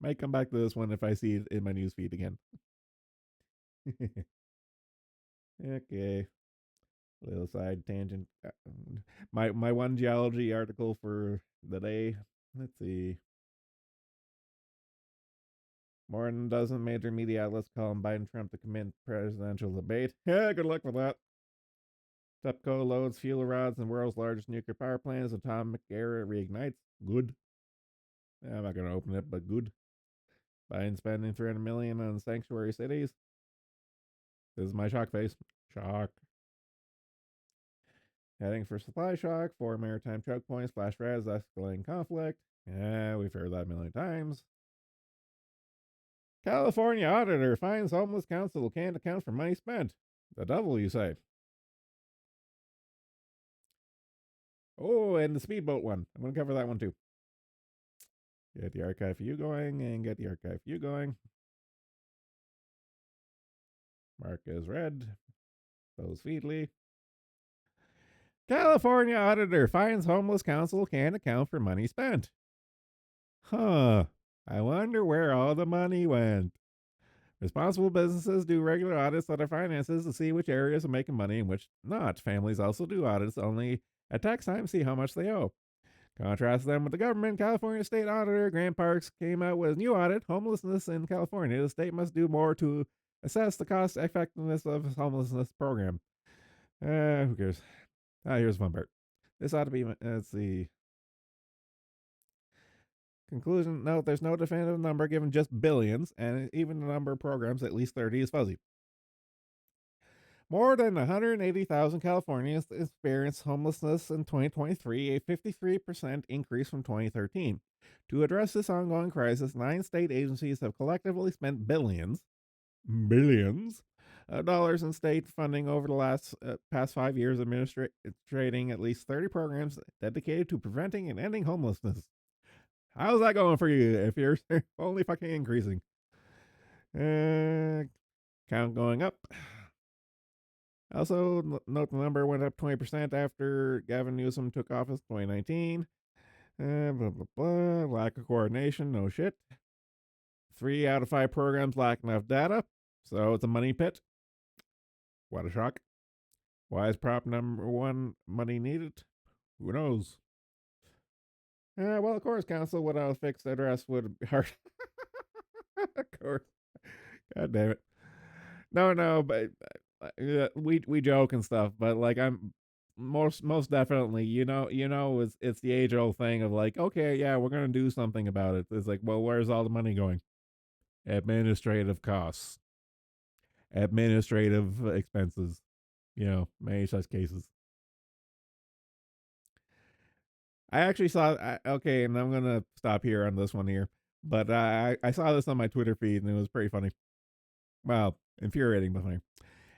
Might come back to this one if I see it in my newsfeed again. Okay, little side tangent. My one geology article for the day. Let's see. More than a dozen major media outlets call on Biden Trump to commit presidential debate. Yeah, good luck with that. TEPCO loads fuel rods in world's largest nuclear power plant as atomic era reignites. Good. I'm not going to open it, but good. Biden spending 300 million on sanctuary cities. This is my shock face. Shock. Heading for supply shock. 4 maritime choke points. Flash res. Escalating conflict. Yeah, we've heard that a million times. California auditor finds homeless council can't account for money spent. The devil, you say? Oh, and the speedboat one. I'm going to cover that one too. Get the archive for you going and get the archive for you going. Mark is red. Those Feedly. California auditor finds homeless council can't account for money spent. Huh. I wonder where all the money went. Responsible businesses do regular audits of their finances to see which areas are making money and which not. Families also do audits only at tax time to see how much they owe. Contrast them with the government. California State Auditor Grant Parks came out with a new audit, Homelessness in California. The state must do more to assess the cost effectiveness of its homelessness program. Who cares? Here's the fun part. This ought to be, let's see. Conclusion, note there's no definitive number given, just billions, and even the number of programs, at least 30, is fuzzy. More than 180,000 Californians experienced homelessness in 2023, a 53% increase from 2013. To address this ongoing crisis, 9 state agencies have collectively spent billions of dollars in state funding over the past 5 years, administrating at least 30 programs dedicated to preventing and ending homelessness. How's that going for you if you're only fucking increasing? Count going up. Also, note the number went up 20% after Gavin Newsom took office 2019. Blah, blah, blah. Lack of coordination. No shit. 3 out of 5 programs lack enough data. So it's a money pit. What a shock. Why is prop number 1 money needed? Who knows? Well, of course, council without a fixed address would be hard. Of course. God damn it. No, but we joke and stuff, but like I'm most definitely, it's the age old thing of like, okay, yeah, we're gonna do something about it. It's like, well, where's all the money going? Administrative costs, administrative expenses, many such cases. I actually saw, okay, and I'm gonna stop here on this one here, but I saw this on my Twitter feed and it was pretty funny. Well, infuriating, but funny.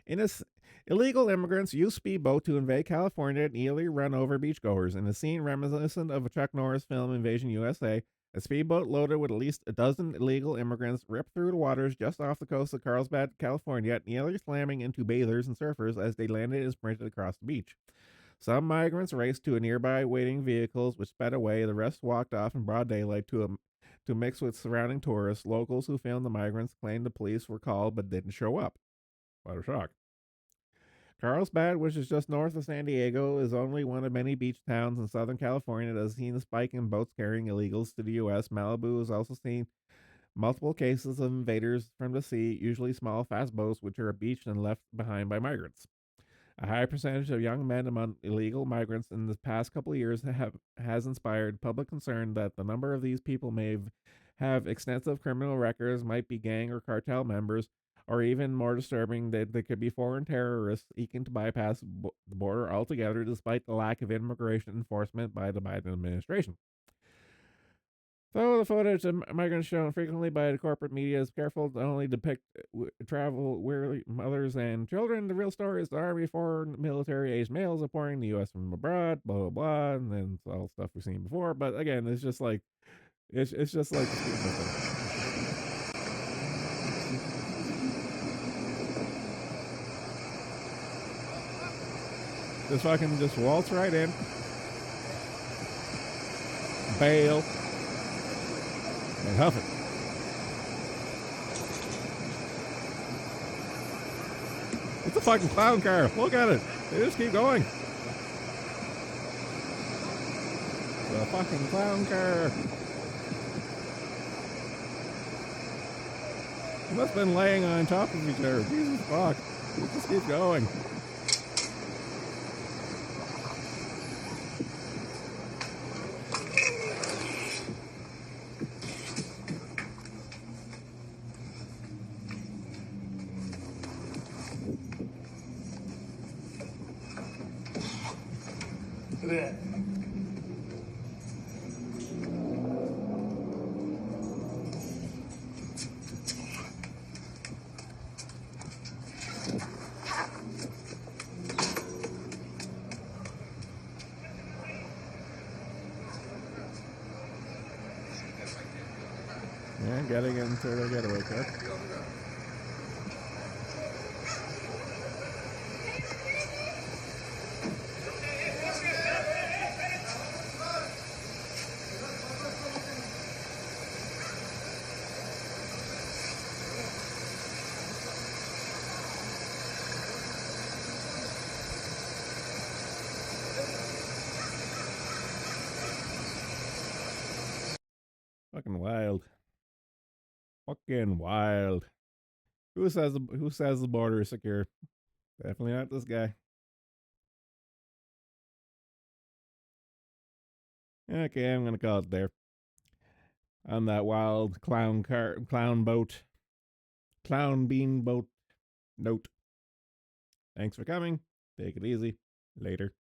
In this, illegal immigrants use speedboat to invade California and nearly run over beachgoers. In a scene reminiscent of a Chuck Norris film, Invasion USA, a speedboat loaded with at least a dozen illegal immigrants ripped through the waters just off the coast of Carlsbad, California, nearly slamming into bathers and surfers as they landed and sprinted across the beach. Some migrants raced to a nearby waiting vehicles, which sped away. The rest walked off in broad daylight to mix with surrounding tourists. Locals who filmed the migrants claimed the police were called but didn't show up. What a shock. Carlsbad, which is just north of San Diego, is only one of many beach towns in Southern California that has seen a spike in boats carrying illegals to the U.S. Malibu has also seen multiple cases of invaders from the sea, usually small, fast boats, which are beached and left behind by migrants. A high percentage of young men among illegal migrants in the past couple of years has inspired public concern that the number of these people may have extensive criminal records, might be gang or cartel members, or even more disturbing, that they could be foreign terrorists seeking to bypass the border altogether despite the lack of immigration enforcement by the Biden administration. Though the footage of migrants shown frequently by the corporate media is careful to only depict travel weary mothers and children, the real story is the army, foreign military-aged males appointing the U.S. from abroad, blah blah blah, and then it's all stuff we've seen before. But again, it's just like it's just like the speedboat thing. Just waltz right in, bail, and huff it. It's a fucking clown car. Look at it. They just keep going. It's a fucking clown car. It must have been laying on top of each other. Jesus fuck. It just keeps going. Yeah, getting into the getaway car. Fucking wild. Fucking wild. Who says the border is secure? Definitely not this guy. Okay, I'm gonna call it there. On that wild clown boat, clown bean boat note. Thanks for coming. Take it easy. Later.